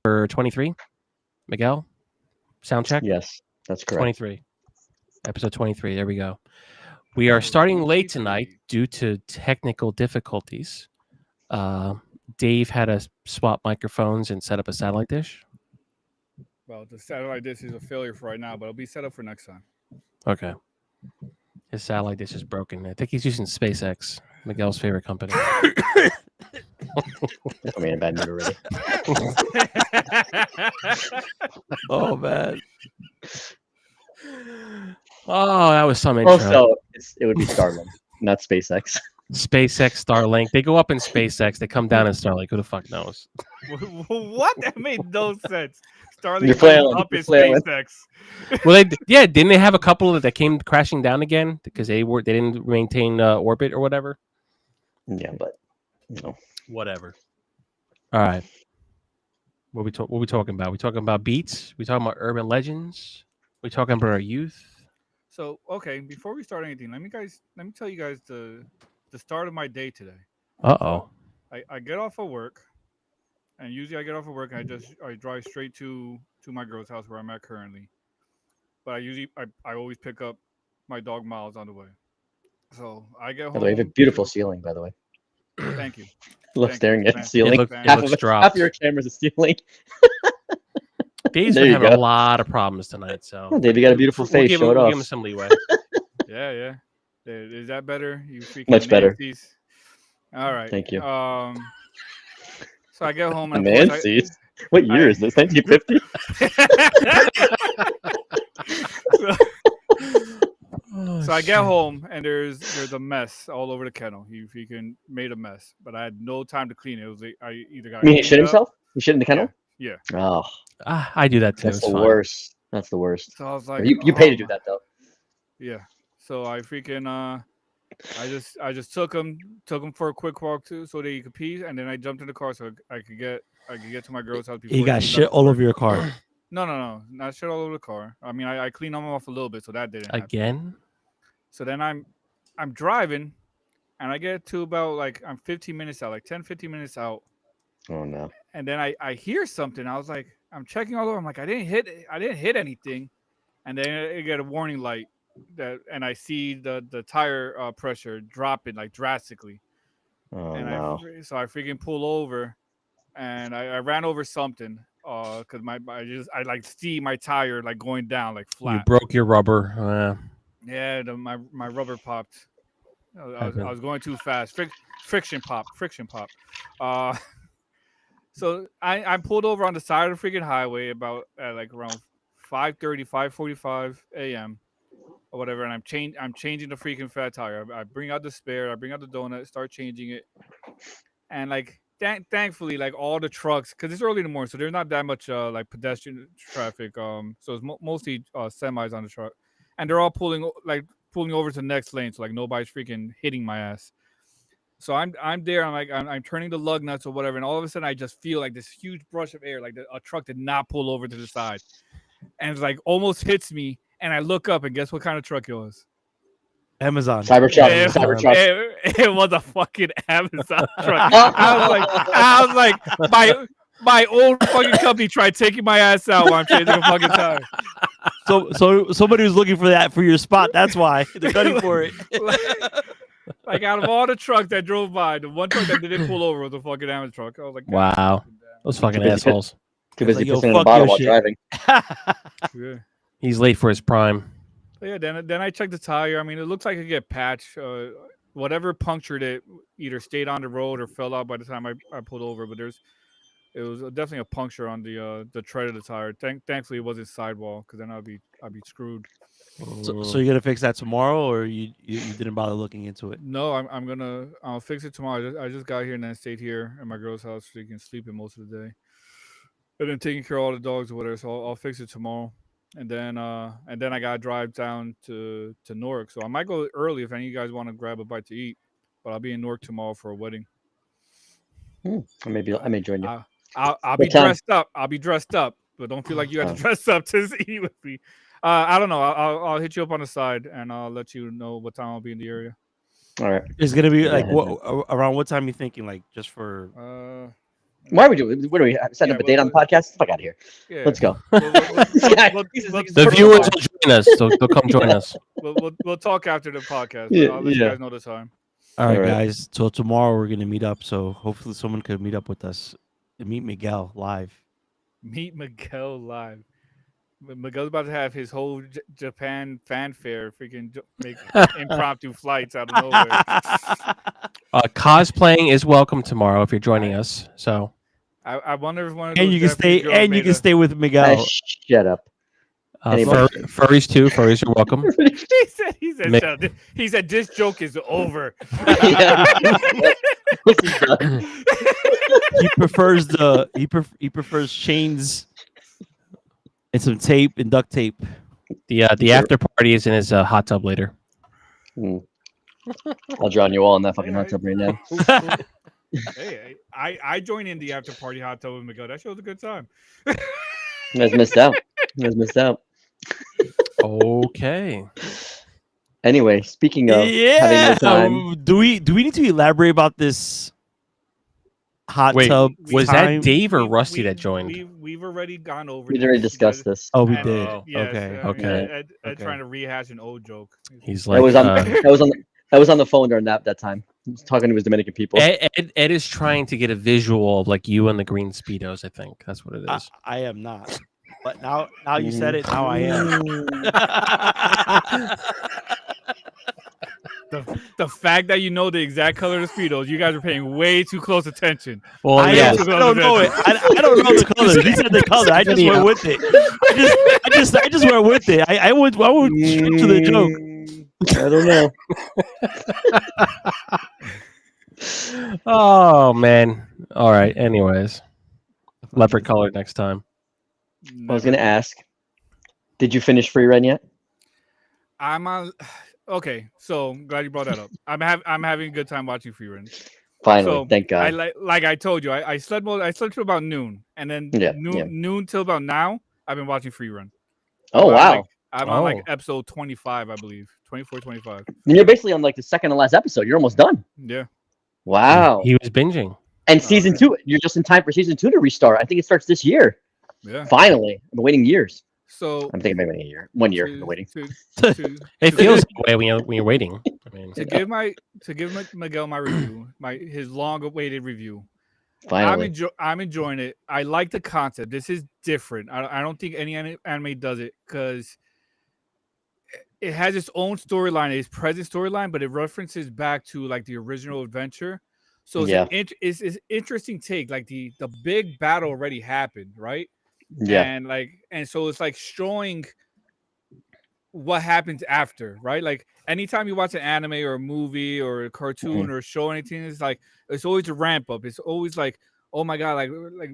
For 23, Miguel, sound check. Yes, that's correct. 23, episode 23. There we go. We are starting late tonight due to technical difficulties. Uh, Dave had to swap microphones and set up a satellite dish. Well, the satellite dish is a failure for right now, but it'll be set up for next time. Okay. His satellite dish is broken. I think he's using SpaceX, Miguel's favorite company. I'm in a bad mood already. Oh, man. Oh, that was some intro. Also, it would be Starlink, not SpaceX. SpaceX, Starlink. They go up in SpaceX. They come down in Starlink. Who the fuck knows? What? That made no sense. You're Starlink flailing, up you're in flailing. SpaceX. Well, didn't they have a couple that came crashing down again because they didn't maintain orbit or whatever? Yeah, but Whatever. All right. What we talking about? We talking about beats? We talking about urban legends? We talking about our youth? So, okay, before we start anything, let me tell you guys the start of my day today. Uh-oh. I get off of work, and usually I get off of work and I drive straight to my girl's house where I'm at currently. But I always pick up my dog Miles on the way. So I get home. by the way, you have a beautiful ceiling, by the way. Thank you. Look, Thank staring you. at the ceiling. It half looks of dropped. half of your camera's a ceiling. Dave's There been you having go. a lot of problems tonight, so Oh, Dave, you got a beautiful face. Show it we'll off. give him some leeway. Yeah. Is that better? You freaking Much better. Nancy's. All right. Thank you. So I get home and of course, Nancy's. What year is this? 1950? So I get home and there's a mess all over the kennel. He freaking made a mess, but I had no time to clean it. It was like I either got. I mean, he shit himself? He shit in the kennel? Yeah. Oh, I do that too. that's It's the fine. worst. That's the worst. So I was like, You pay to oh do my- that, though. Yeah. So I freaking I just took him for a quick walk too, so that he could pee, and then I jumped in the car so I could get to my girl's house before You got she shit left all work. over your car. No, not shit all over the car. I mean, I cleaned them off a little bit, so that didn't happen. Again? So then I'm driving, and I get to about like I'm 15 minutes out, like 10, 15 minutes out, Oh, no. and then I hear something. I was like, I'm checking all over. I'm like, I didn't hit anything, and then I get a warning light and I see the tire pressure dropping like drastically, Oh, and no. so I freaking pull over, and I ran over something because I like see my tire like going down like You flat. broke your rubber. Yeah, my rubber popped. I Happened. was going too fast. Friction pop. So I pulled over on the side of the freaking highway about at like around 5:30, 5:45 a.m. or whatever, and I'm changing the freaking fat tire. I bring out the spare, I bring out the donut, start changing it, and like thankfully, like all the trucks, because it's early in the morning, so there's not that much like pedestrian traffic. So it's mostly semis on the truck, and they're all pulling over to the next lane, so like nobody's freaking hitting my ass. So I'm there. I'm turning the lug nuts or whatever, and all of a sudden I just feel like this huge brush of air, like a truck did not pull over to the side, and it's like almost hits me. And I look up, and guess what kind of truck it was? Amazon. Cybertruck. It, Cybertruck. it was a fucking Amazon truck. I was like, my old fucking company tried taking my ass out while I'm changing a fucking tire. So somebody was looking for your spot. That's why they're gunning for it. Like out of all the trucks that drove by, the one truck that didn't pull over was a fucking Amazon truck. I was like, Wow. God damn. Those fucking assholes. Too busy Like, yo, pissing in a fuck bottle your while shit. driving. Yeah. He's late for his prime. So yeah, then I checked the tire. I mean, it looks like it get patched. Whatever punctured it either stayed on the road or fell out by the time I pulled over. But it was definitely a puncture on the tread of the tire. Thankfully, it wasn't sidewall, because then I'd be screwed. So you're gonna fix that tomorrow, or you didn't bother looking into it? No, I'll fix it tomorrow. I just got here and then stayed here at my girl's house so you can sleep in most of the day, and then taking care of all the dogs or whatever. So I'll fix it tomorrow, and then I gotta drive down to Newark. So I might go early if any of you guys want to grab a bite to eat, but I'll be in Newark tomorrow for a wedding. Or maybe I may join you. I'll be What time? dressed up. I'll be dressed up, but don't feel like you have to dress up to eat with me. I don't know. I'll hit you up on the side and I'll let you know what time I'll be in the area. All right. It's gonna be like ahead, what around what time you thinking? Like just for Why are we doing? What are we setting up a Yeah, date on the podcast? Fuck out of here. Yeah. Let's go. We'll, The viewers will join us. They'll come join us. we'll talk after the podcast. Yeah, I'll let you yeah. guys know the time. All right, All right. guys. So tomorrow we're gonna meet up. So hopefully someone could meet up with us. Meet Miguel live. Meet Miguel live. Miguel's about to have his whole Japan fanfare, freaking make impromptu flights out of nowhere. Cosplaying is welcome tomorrow if you're joining us. So I wonder if one of And those you can Japanese stay. girls And you made can a- stay with Miguel. Shut up. Anybody? furries too. Furries are welcome. he said, Mi- "Shut up." He said, this joke is over. Yeah. This is done. He prefers he prefers chains and some tape and duct tape. The after party is in his hot tub later. I'll drown you all in that fucking hot tub right now. Hey, I joined in the after party hot tub with Miguel. That show was a good time. You guys missed out. You guys missed out. Okay. Anyway, speaking of having no time, Do we need to elaborate about this hot Wait, tub? was time? that Dave or Rusty that joined? We've already gone over. we'd already discussed this. Oh, we And, did. yes, Okay. Okay. Ed Okay. trying to rehash an old joke. He's That like, was on. That was on the phone during that time. He was talking to his Dominican people. Ed is trying to get a visual of like you and the green speedos. I think that's what it is. I am not. But now you said it. Now I am. The fact that you know the exact color of the Speedos, you guys are paying way too close attention. Well, I yeah. don't know it. I don't know the color. He said the color. I just Video. went with it. I just went with it. I would shoot to the joke. I don't know. Oh man. All right. Anyways, leopard color next time. I was gonna ask, did you finish Free Run yet? I'm on. Okay, so I'm glad you brought that up. I'm having a good time watching Free Run. Finally, So, thank God. like I told you, I slept till about noon, and then Yeah, noon till about now, I've been watching Free Run. Oh wow! I'm on like Oh. episode 25, I believe, 24, 25. And you're basically on like the second to last episode. You're almost done. Yeah, Wow! He was binging. And season 2, you're just in time for season 2 to restart. I think it starts this year. yeah. Finally, I've been waiting years. So I'm thinking maybe a year, 1 year. I've been waiting. It feels that way when you're waiting. I mean, to give Miguel my review, his long-awaited review. Finally, I'm enjoying it. I like the concept. This is different. I don't think any anime does it because it has its own storyline, its present storyline, but it references back to like the original adventure. So it's it's an interesting take. Like the big battle already happened, right? yeah, And so it's like showing what happens after, right? Like anytime you watch an anime or a movie or a cartoon or a show or anything, it's like it's always a ramp up. It's always like, oh my god, like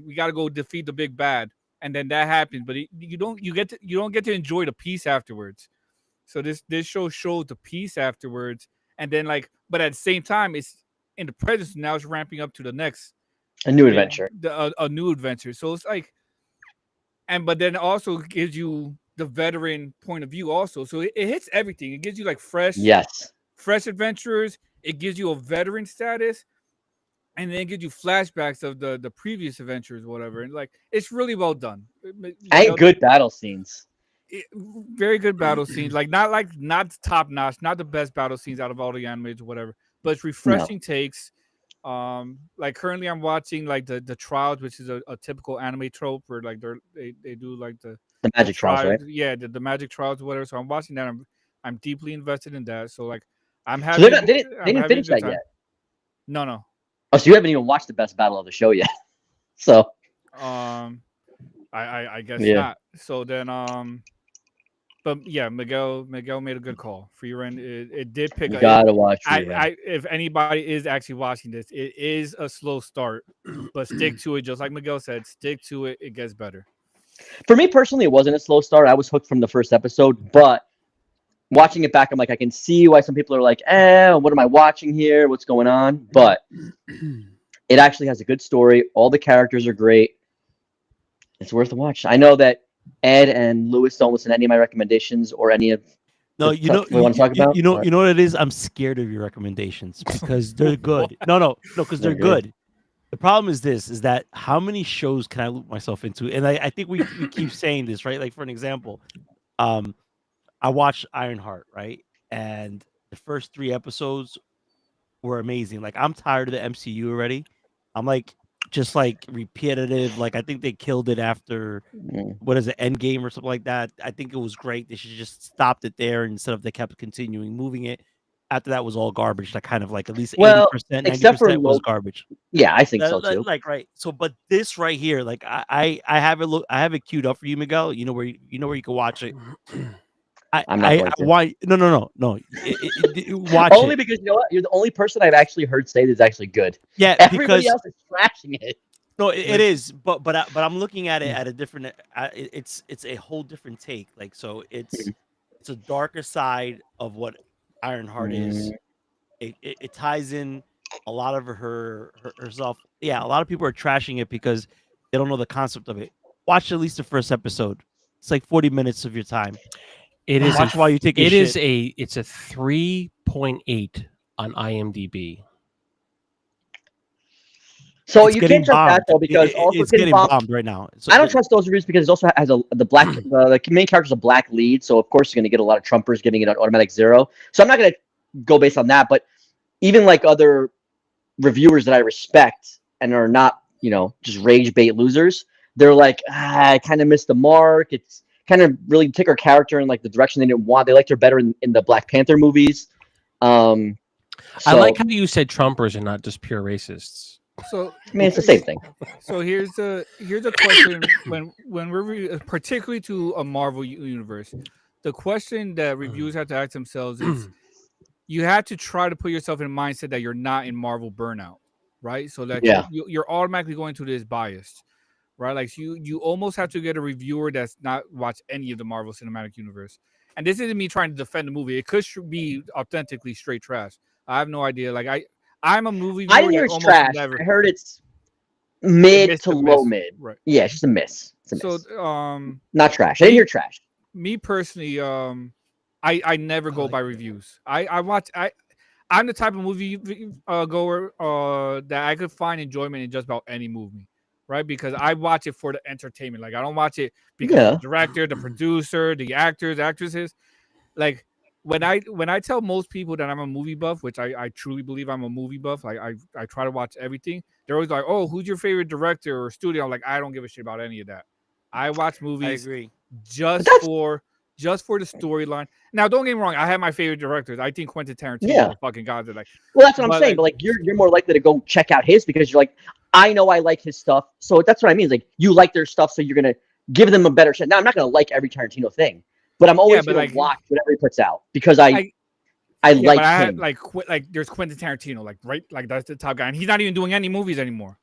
we got to go defeat the big bad, and then that happens, but you don't get to enjoy the peace afterwards. So this show shows the peace afterwards, and then but at the same time, it's in the present. Now it's ramping up to the next a new adventure. a new adventure. So it's like, but then it also gives you the veteran point of view also. So it hits everything. It gives you like fresh adventurers. It gives you a veteran status, and then it gives you flashbacks of the previous adventures, whatever. And like it's really well done. And good battle scenes. Very good battle scenes. Not top notch, not the best battle scenes out of all the animes or whatever, but it's refreshing takes. Like currently I'm watching like the trials, which is a typical anime trope where like they do like the magic trials, right? Yeah, the magic trials or whatever. So I'm watching that. I'm deeply invested in that. So like I'm So having they didn't finish that yet. No. Oh, so you haven't even watched the best battle of the show yet. So I guess Yeah. not. So then but yeah, Miguel made a good call. Free Run, it did pick you up. gotta watch Free Run. If anybody is actually watching this, it is a slow start, but stick to it. Just like Miguel said, stick to it. It gets better. For me personally, it wasn't a slow start. I was hooked from the first episode, but watching it back, I'm like, I can see why some people are like, what am I watching here? What's going on? But it actually has a good story. All the characters are great. It's worth a watch. I know that Ed and Lewis don't listen to any of my recommendations or any of No, the stuff we want to talk about. You know what it is? I'm scared of your recommendations because they're good. No, because they're They're good. good. The problem is this: is that how many shows can I loop myself into? And I think we keep saying this, right? Like for an example, I watched Ironheart, right? And the first 3 episodes were amazing. Like I'm tired of the MCU already. I'm like just like repetitive. Like I think they killed it after Mm. what is it, Endgame or something like that. I think it was great. They should just stopped it there instead of they kept continuing moving it. After that was all garbage. Like kind of like at least Well, 80%, except for 90% was Loki. garbage. Yeah, I think so too. Like right. So, but this right here, like I have it look, I have it queued up for you, Miguel. You know where you can watch it. I'm not going to. Why? No. Watch Only it. because you know what? You're the only person I've actually heard say that is actually good. Yeah, Everybody because else is trashing it. no, it is. But I'm looking at it at a different. It's a whole different take. Like so, it's a darker side of what Ironheart is. It ties in a lot of herself. Yeah, a lot of people are trashing it because they don't know the concept of it. Watch at least the first episode. It's like 40 minutes of your time. It is Watch while you take a it shit. is it's a 3.8 on IMDb. So It's you getting can't trust that bombed. though because also it's getting bombed right now. So I don't trust those reviews because it also has the black the main character's a black lead, so of course you're gonna get a lot of Trumpers getting it on automatic 0. So I'm not gonna go based on that, but even like other reviewers that I respect and are not, just rage bait losers, they're like, I kind of missed the mark. It's kind of really took her character in like the direction they didn't want. They liked her better in the Black Panther movies. I like how you said Trumpers and not just pure racists. So I mean, it's the same thing. So here's a question when we're particularly to a Marvel universe, the question that reviewers have to ask themselves is, you have to try to put yourself in a mindset that you're not in Marvel burnout, right? So that Yeah. you're automatically going to this biased, right? Like you almost have to get a reviewer that's not watched any of the Marvel Cinematic Universe. And this isn't me trying to defend the movie. It could be authentically straight trash. I have no idea. Like I'm a movie viewer I didn't hear that it's almost trash. never. I heard it's mid miss to to low miss. mid. Right. Yeah, it's just a miss. It's a miss. So Not trash. I didn't hear trash. me personally, I never go by reviews. I'm the type of movie goer that I could find enjoyment in just about any movie, right? Because I watch it for the entertainment. Like I don't watch it because of the director, the producer, the actors, actresses. Like when I tell most people that I'm a movie buff, which I truly believe I'm a movie buff, like I try to watch everything. They're always like, "Oh, who's your favorite director or studio?" I'm like, I don't give a shit about any of that. I watch I movies agree. just for the storyline. Now, don't get me wrong. I have my favorite directors. I think Quentin Tarantino is a fucking god. Like, well, that's what I'm but, saying. like- But like, you're more likely to go check out his because you're like, I know I like his stuff. So that's what I mean. It's like you like their stuff, so you're gonna give them a better shot. Now, I'm not gonna like every Tarantino thing, but I'm always but gonna like- watch whatever he puts out because I yeah, like but I him. had like there's Quentin Tarantino, like right, like that's the top guy, and he's not even doing any movies anymore.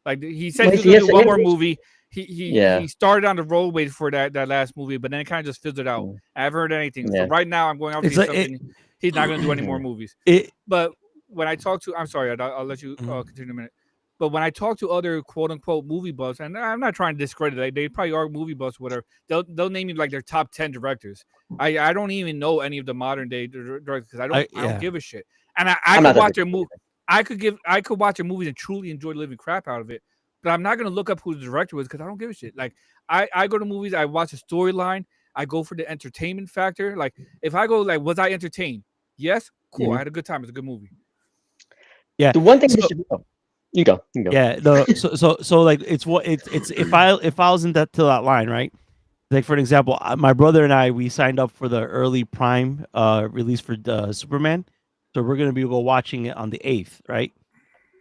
Like he said Well, he was he gonna has do to one more introduce- movie. He started on the roadway for that last movie, but then it kind of just fizzled out. I haven't heard anything. Yeah. So right now I'm going out to It's get like- something. He's not gonna do any more movies. It But when I talk to, I'm sorry, I'll let you continue in a minute. But when I talk to other quote unquote movie buffs, and I'm not trying to discredit it, they probably are movie buffs, whatever. They'll name me like their top 10 directors. I don't even know any of the modern day directors because I don't give a shit. And I I'm could not that watch big a movie. I could watch a movie and truly enjoy the living crap out of it. But I'm not gonna look up who the director was because I don't give a shit. Like I go to movies, I watch a storyline, I go for the entertainment factor. Like if I go like, was I entertained? Yes, cool. I had a good time. It's a good movie. yeah. The one thing So- they should you go. Yeah, no. So like it's if I was in that to that line, right? Like for an example, my brother and I we signed up for the early Prime release for Superman, so we're gonna be watching it on the 8th, right?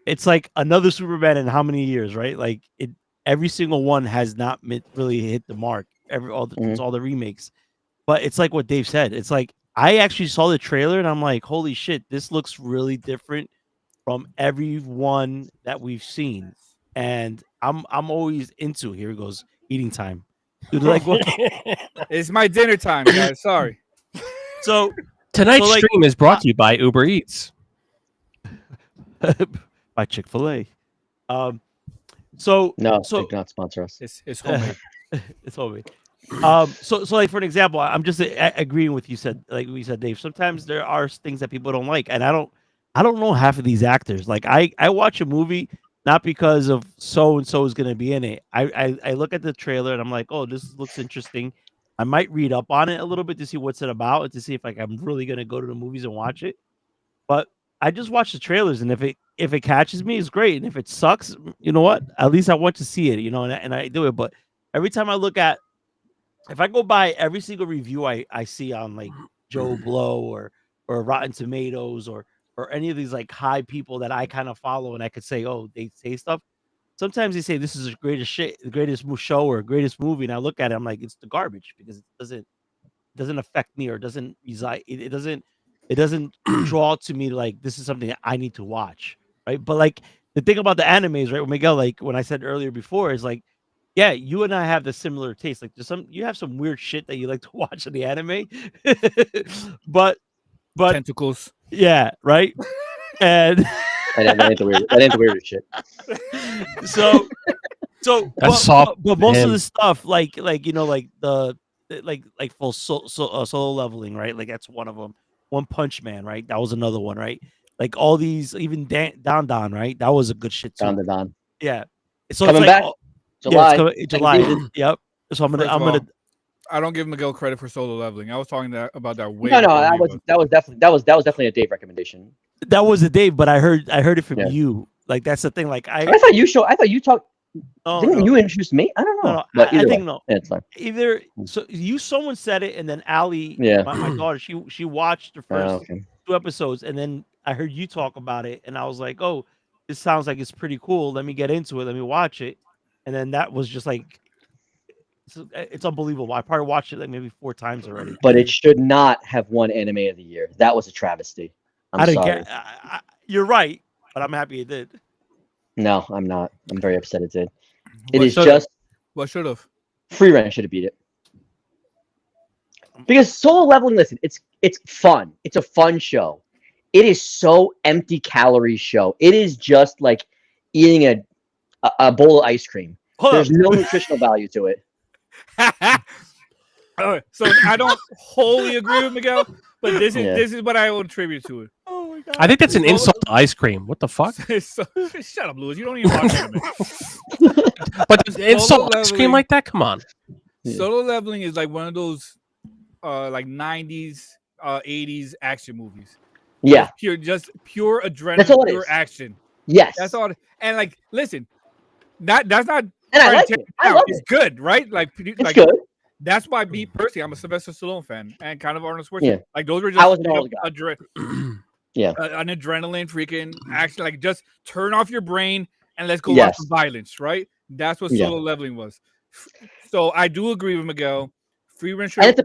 It's like another Superman in how many years, right? Like every single one has not really hit the mark. It's all the remakes, but it's like what Dave said. It's like I actually saw the trailer and I'm like, holy shit, this looks really different from everyone that we've seen, and I'm always into. Here it goes, eating time. Dude, like what? It's my dinner time, guys. Sorry. So Tonight's So, like, stream is brought to you by Uber Eats. by Chick-fil-A. So No, so they do not sponsor us. It's homemade. it's homemade. So like for an example, I'm just agreeing with you said like we said, Dave. Sometimes there are things that people don't like, and I don't know half of these actors. Like I watch a movie not because of so and so is going to be in it. I look at the trailer and I'm like, oh, this looks interesting. I might read up on it a little bit to see what's it about and to see if like I'm really going to go to the movies and watch it. But I just watch the trailers, and if it catches me, it's great. And if it sucks, you know what? At least I want to see it, and I do it. But every time I look at, if I go by every single review I see on like Joe Blow or Rotten Tomatoes or any of these like high people that I kind of follow, and I could say, oh, they say stuff. Sometimes they say this is the greatest shit, the greatest show or greatest movie, and I look at it, I'm like, it's the garbage because it doesn't affect me or doesn't reside. It doesn't draw to me like this is something that I need to watch, right? But like the thing about the animes, right, Miguel, like when I said earlier before, is like, yeah, you and I have the similar taste. Like you have some weird shit that you like to watch in the anime, but Tentacles. yeah, right, and That ain't the weird. That ain't the weirdest shit. so That's soft but for most of him. the stuff like like the like full solo leveling, right? Like that's one of them. One Punch Man, right? That was another one, right? Like all these, even Don, right? That was a good shit too. Down the Don. Yeah. So Coming it's like back. yeah, July. it's coming, July. season. Yep. So First of all, I don't give Miguel credit for solo leveling. I was talking about that way. No, before that he was definitely a Dave recommendation. that was a Dave, but I heard it from Yeah. you. Like that's the thing. Like I thought you talked. no, Didn't no, you introduce me? I don't know. no, But I either think way, no. yeah, it's fine. Either so someone said it, and then Allie, Yeah. my daughter, she watched the first Oh, okay. 2 episodes, and then I heard you talk about it, and I was like, oh, this sounds like it's pretty cool. Let me get into it. Let me watch it. And then that was just like, it's unbelievable. I probably watched it like maybe 4 times already. But it should not have won Anime of the Year. That was a travesty. I I'm didn't sorry. You're right, but I'm happy it did. No, I'm not. I'm very upset it did. It What is should've? just What should have? Free Rent should have beat it. Because solo leveling, listen, it's fun. It's a fun show. It is so empty calorie show. It is just like eating a bowl of ice cream. Hold There's up. no nutritional value to it. Alright, so I don't wholly agree with Miguel, but this is Yeah. this is what I will attribute to it. Oh my god. I think that's an Solo- insult to ice cream. What the fuck? So, shut up, Louis. You don't even watch anime. But insult ice cream leveling. like that? Come on. Yeah. Solo leveling is like one of those like 90s 80s action movies. Yeah. Just pure adrenaline, That's all it pure is. action. Yes. That's all. And like, listen, that's not. And I trying to like take it. I down. love It's it. good, right? Like, It's like good. that's why me personally, I'm a Sylvester Stallone fan and kind of Arnold Schwarzenegger. Yeah. Like those were I just was an straight old up guy. Yeah. an adrenaline freaking action. Like just turn off your brain and let's go watch Yes. some violence, right? That's what Yeah. solo leveling was. So I do agree with Miguel. Free Rent And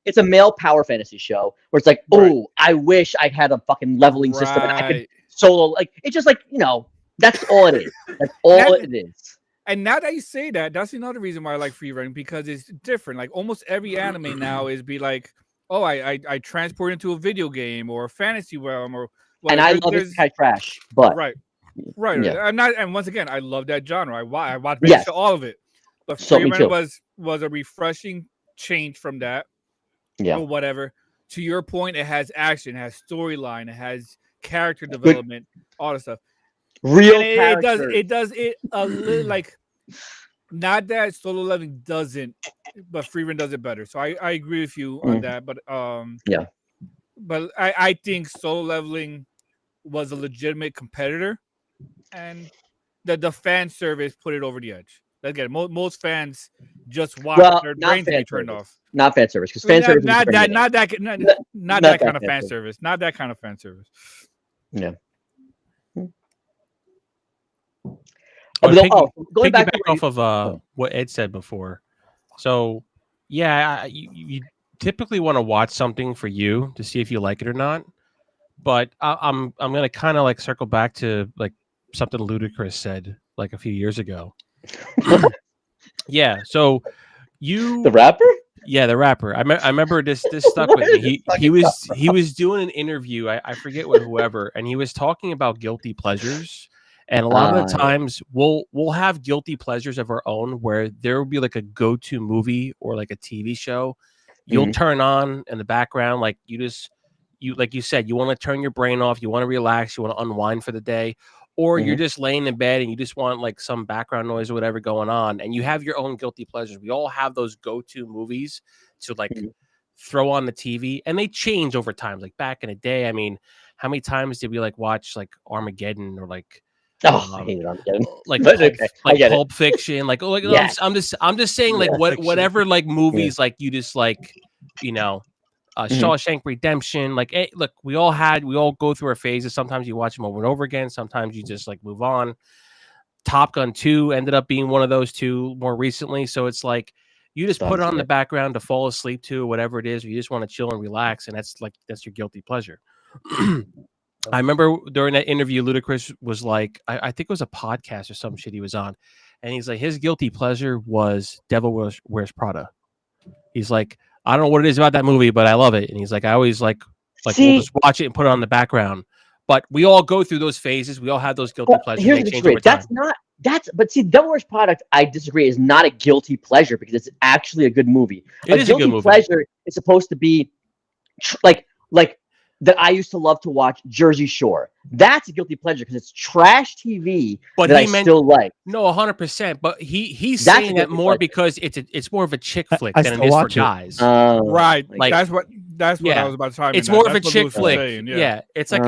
it's a male power fantasy show where it's like, Right. oh, I wish I had a fucking leveling system and I could Right. solo. Like it's just like that's all it is. That's all That- it is. And now that you say that, that's another reason why I like free running because it's different. Like almost every anime now is be like, oh, I transport into a video game or a fantasy realm or. And I love it kind of trash, but Right. Yeah. I'm not, and once again, I love that genre. I watch Yes. all of it. But So, free me running too. was a refreshing change from that. Yeah. Or whatever. To your point, it has action, it has storyline, it has character development, all the stuff. real And characters. it does it a little like not that solo leveling doesn't, but free run does it better. So I agree with you on that. But Yeah. But I think solo leveling was a legitimate competitor, and the fan service put it over the edge. Again, most fans just watch their not brains be fan turned service. off. Not fan service because I mean, fan service. not that Not kind of that fan fan service. Not that kind of fan service. Going back to piggyback off of what Ed said before. So, yeah, you typically want to watch something for you to see if you like it or not. But I'm gonna kind of like circle back to like something Ludacris said like a few years ago. Yeah. So the rapper. Yeah, the rapper. I remember this stuck with me. He was doing an interview. I forget with whoever, and he was talking about guilty pleasures. And a lot of the times we'll have guilty pleasures of our own where there will be like a go-to movie or like a TV show you'll turn on in the background, like like you said, you want to turn your brain off, you want to relax, you want to unwind for the day, or you're just laying in bed and you just want like some background noise or whatever going on, and you have your own guilty pleasures. We all have those go-to movies to like throw on the TV, and they change over time. Like back in the day, I mean, how many times did we like watch like Armageddon or like I hate Armageddon. like But Pulp, okay, I like get it. Pulp Fiction, like Yes. I'm just saying like Fiction. whatever like movies like you just like, you know, Shawshank Redemption. Like, look, we all go through our phases. Sometimes you watch them over and over again. Sometimes you just like move on. Top Gun 2 ended up being one of those two more recently. So it's like you just put it on the background to fall asleep to, whatever it is. Or you just want to chill and relax, and that's your guilty pleasure. I remember during that interview, Ludacris was like, I think it was a podcast or some shit he was on, and he's like, his guilty pleasure was Devil Wears Prada. He's like, I don't know what it is about that movie, but I love it. And he's like, I always like we'll just watch it and put it on the background. But we all go through those phases. We all have those guilty pleasures. Here's the disagree. But see, Devil Wears Prada, I disagree, is not a guilty pleasure because it's actually a good movie. It is a good movie. Pleasure is supposed to be like that. I used to love to watch Jersey Shore. That's a guilty pleasure because it's trash TV, but that still like. No, 100%. But he's saying that more because it's more of a chick flick than it is for guys. Right. Like that's what I was about to talk about. It's more of a chick flick. Yeah. It's like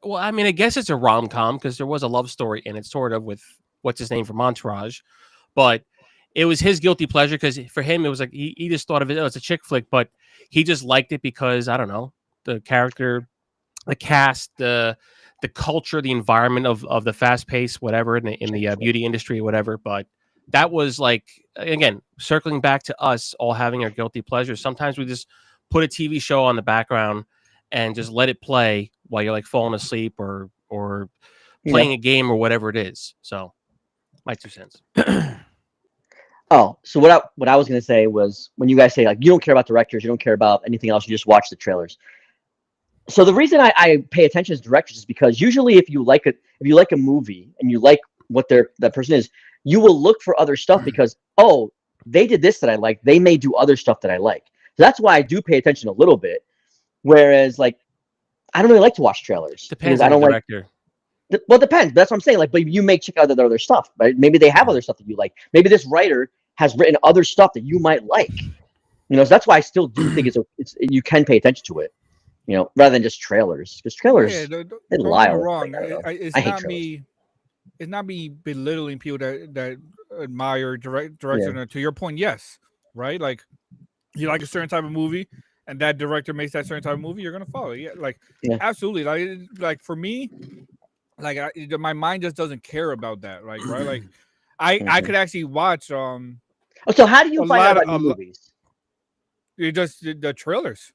well, I mean, I guess it's a rom-com because there was a love story in it, sort of, with what's his name from Entourage, but it was his guilty pleasure because for him it was like he just thought of it as a chick flick, but he just liked it because I don't know, the character, the cast, the culture, the environment of the fast pace, whatever in the beauty industry or whatever. But that was like, again, circling back to us all having our guilty pleasures. Sometimes we just put a TV show on the background and just let it play while you're like falling asleep or playing a game or whatever it is. So my 2 cents. Oh, so what I was going to say was when you guys say like you don't care about directors, you don't care about anything else, you just watch the trailers. So the reason I pay attention to directors is because usually if you like a movie and you like what that person is, you will look for other stuff because they did this that I like, they may do other stuff that I like. So that's why I do pay attention a little bit. Whereas like I don't really like to watch trailers. Depends on the director. Well, it depends. That's what I'm saying. Like, but you may check out their other stuff, right? Maybe they have other stuff that you like. Maybe this writer has written other stuff that you might like. You know, so that's why I still do think it's you can pay attention to it. You know, rather than just trailers. Because trailers, they lie. Wrong. It's not me belittling people that admire direction. Yeah. To your point, yes, right? Like, you like a certain type of movie, and that director makes that certain type of movie, you're gonna follow. Yeah, absolutely. Like for me, like my mind just doesn't care about that. Like, right? Like, I could actually watch. So how do you find out about movies? You just the trailers.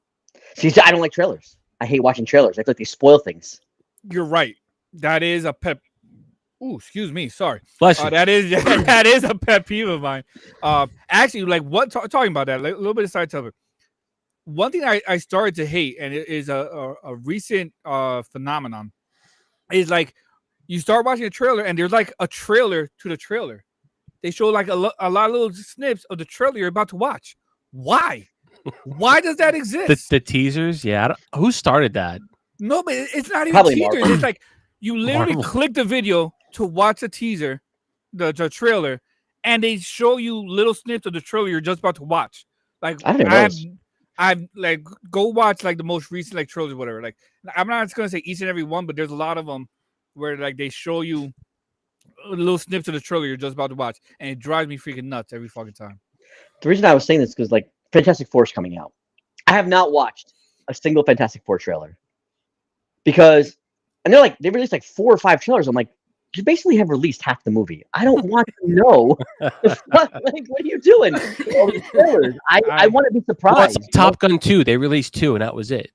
See, I don't like trailers. I hate watching trailers. I feel like they spoil things. You're right. That is a pet. Ooh, excuse me. Sorry. That is a pet peeve of mine. Actually, like talking about that, like, a little bit of side topic. One thing I started to hate, and it is a recent phenomenon, is like you start watching a trailer and there's like a trailer to the trailer. They show like a lot of little snips of the trailer you're about to watch. Why? Why does that exist? The teasers, yeah. Who started that? No, but it's not even Probably teasers. Marvel. It's like you literally click the video to watch the teaser, the trailer, and they show you little snips of the trailer you're just about to watch. Like I've like go watch like the most recent like trailers or whatever. Like I'm not gonna say each and every one, but there's a lot of them where like they show you little snips of the trailer you're just about to watch, and it drives me freaking nuts every fucking time. The reason I was saying this is because like Fantastic Four is coming out. I have not watched a single Fantastic Four trailer because, and they released like 4 or 5 trailers. I'm like, you basically have released half the movie. I don't want to know. What are you doing? All these trailers. I want to be surprised. Well, Top Gun 2, they released 2, and that was it.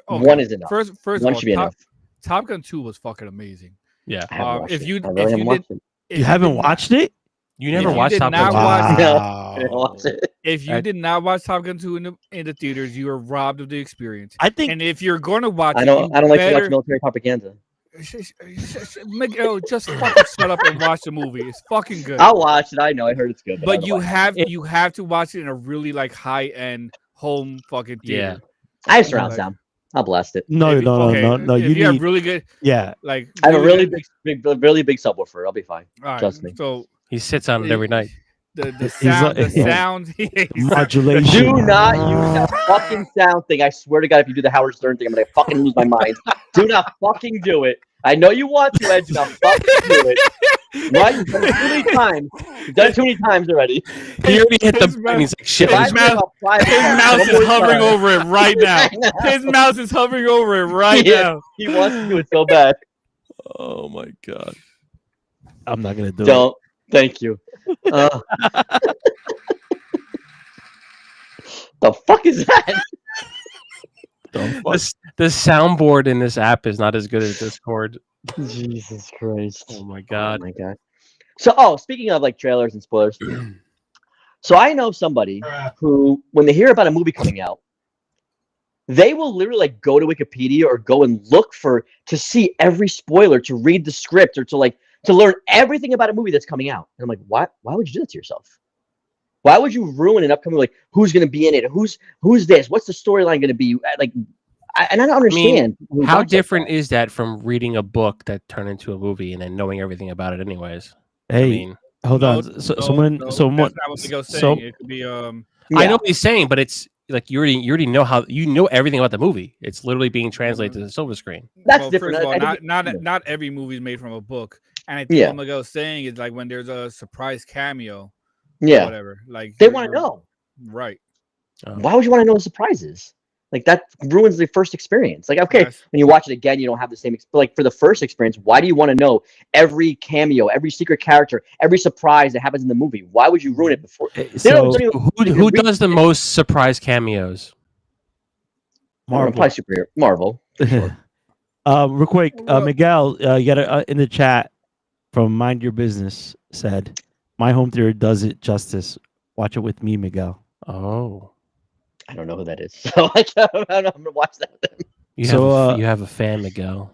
One is enough. First one should be enough. Top Gun 2 was fucking amazing. Yeah. If you haven't watched it. You never watched Top Gun 2? I didn't watch it. If you did not watch Top Gun 2 in the theaters, you are robbed of the experience. I think, and if you're going to watch I don't like to watch military propaganda. Miguel, just fucking shut up and watch the movie. It's fucking good. I'll watch it. I know. I heard it's good. But you have to watch it in a really like high end home fucking theater. Yeah. I have surround sound. I'll blast it. No, If- no, okay, no, no. If You have need, really good, yeah. like I have a really good- really big subwoofer. I'll be fine. all right, trust me. So He sits on it every night. the He's sound, like- the sound, Modulation. Do not use that fucking sound thing. I swear to God, if you do the Howard Stern thing, I'm gonna fucking lose my mind. Do not fucking do it. I know you want to, Ed. Do not fucking do it. Right? You've done it too many times. You've done it too many times already. He already hit the His button. He's like, shit. If I His do mouth- it, I'll fly His back mouse one is more hovering time. over it right now. I know. His mouse is hovering over it right He is. now. He wants to do it so bad. Oh my god. I'm not gonna do Don't. Thank you. The fuck is that? it. The soundboard in this app is not as good as Discord. Jesus Christ. Oh my Oh god. my God. So, speaking of like trailers and spoilers, so I know somebody who, when they hear about a movie coming out, they will literally like go to Wikipedia or go and look to see every spoiler, to read the script, or to learn everything about a movie that's coming out. And I'm like, why would you do that to yourself? Why would you ruin an upcoming, like, who's going to be in it? Who's this? What's the storyline going to be? Like, I don't understand. who How watch like different that. is that from reading a book that turned into a movie and then knowing everything about it anyways? Hey, I mean, hold No, on. So, no, someone, no, someone, That's not what Miguel's so saying. It could be I Yeah. know what he's saying, but it's like you already know everything about the movie. It's literally being translated to the silver screen. That's different. First of all, I think not every movie is made from a book. And I think Yeah. what Miguel's saying is like when there's a surprise cameo, or yeah, whatever. Like they want to know. right? Why would you want to know the surprises? Like, that ruins the first experience. Like, okay, Yes. when you watch it again, you don't have the same. But like, for the first experience, why do you want to know every cameo, every secret character, every surprise that happens in the movie? Why would you ruin it before? so don't even- Who does the most surprise cameos? Marvel. Probably superhero. Marvel. real quick, Well- Miguel, you got in the chat from Mind Your Business said, "My home theater does it justice. Watch it with me, Miguel." Oh, I don't know who that is, so I don't know. I'm gonna watch that. you have a fan, Miguel.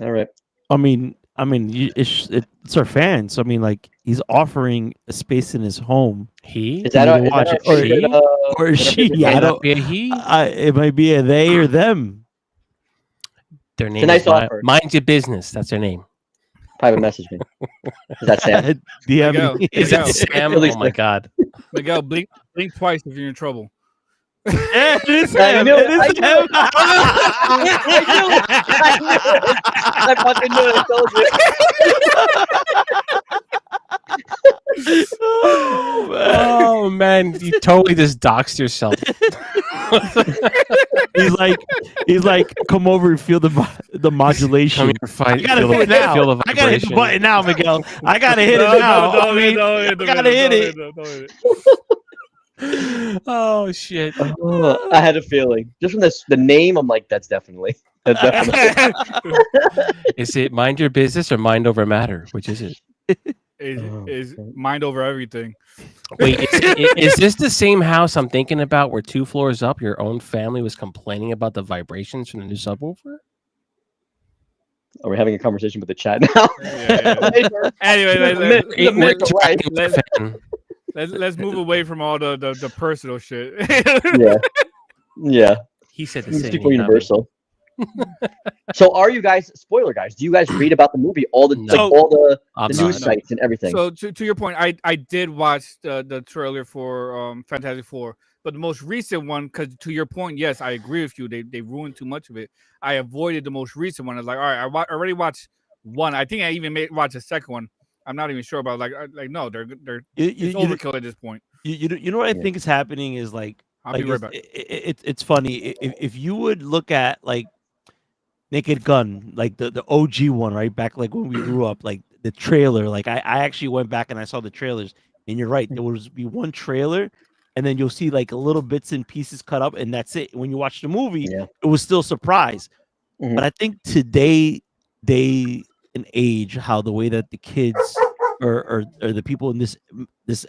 All right. I mean, it's our fans. I mean, like he's offering a space in his home, He Is that You our, can is watch that it. our Or favorite, or is that our she. favorite Yeah, I fan? don't. be a he. It might be a they or them. Their name nice is offer. Mind Your Business. That's their name. Private message me. Is that Sam? DM Miguel, me. Is that Miguel. Sam? Really Oh my god. Miguel, blink twice if you're in trouble. Yeah, it is I him. knew It it, I is knew him. I knew it. I fucking knew it. I told you. Oh, man. Oh man, you totally just doxed yourself. He's like, come over and feel the Come modulation. here, fight. I gotta feel hit the, it now. feel the I gotta hit the vibration. button now, Miguel. I gotta hit it now. I mean, I gotta hit it. Don't hit it. Oh shit. Oh, I had a feeling. Just from the name, I'm like, that's definitely. That's definitely. Is it Mind Your Business or Mind Over Matter? Which is it? Is mind over everything. Wait, is this the same house I'm thinking about where 2 floors up your own family was complaining about the vibrations from the new subwoofer? Are we having a conversation with the chat now? Yeah. Anyway, We're Interacting with let- the fan. let's move away from all the personal shit. Yeah. Yeah. He said the These same. people not me. universal. So, are you guys spoiler guys? Do you guys read about the movie? All the No. all the I'm news not. sites and everything. So to your point, I did watch the trailer for Fantastic Four, but the most recent one, because to your point, yes, I agree with you. They ruined too much of it. I avoided the most recent one. I was like, all right, already watched one. I think I even watched a second one. I'm not even sure about no, they're it's overkill at this point. You know what I Yeah. think is happening is like I'll be right back. it's funny if you would look at like Naked Gun, like the OG one, right back like when we grew up, like the trailer. Like I actually went back and I saw the trailers, and you're right, there would be one trailer, and then you'll see like little bits and pieces cut up, and that's it. When you watch the movie, Yeah. it was still a surprise. Mhm. But I think today, day and age, how the way that the kids or the people in this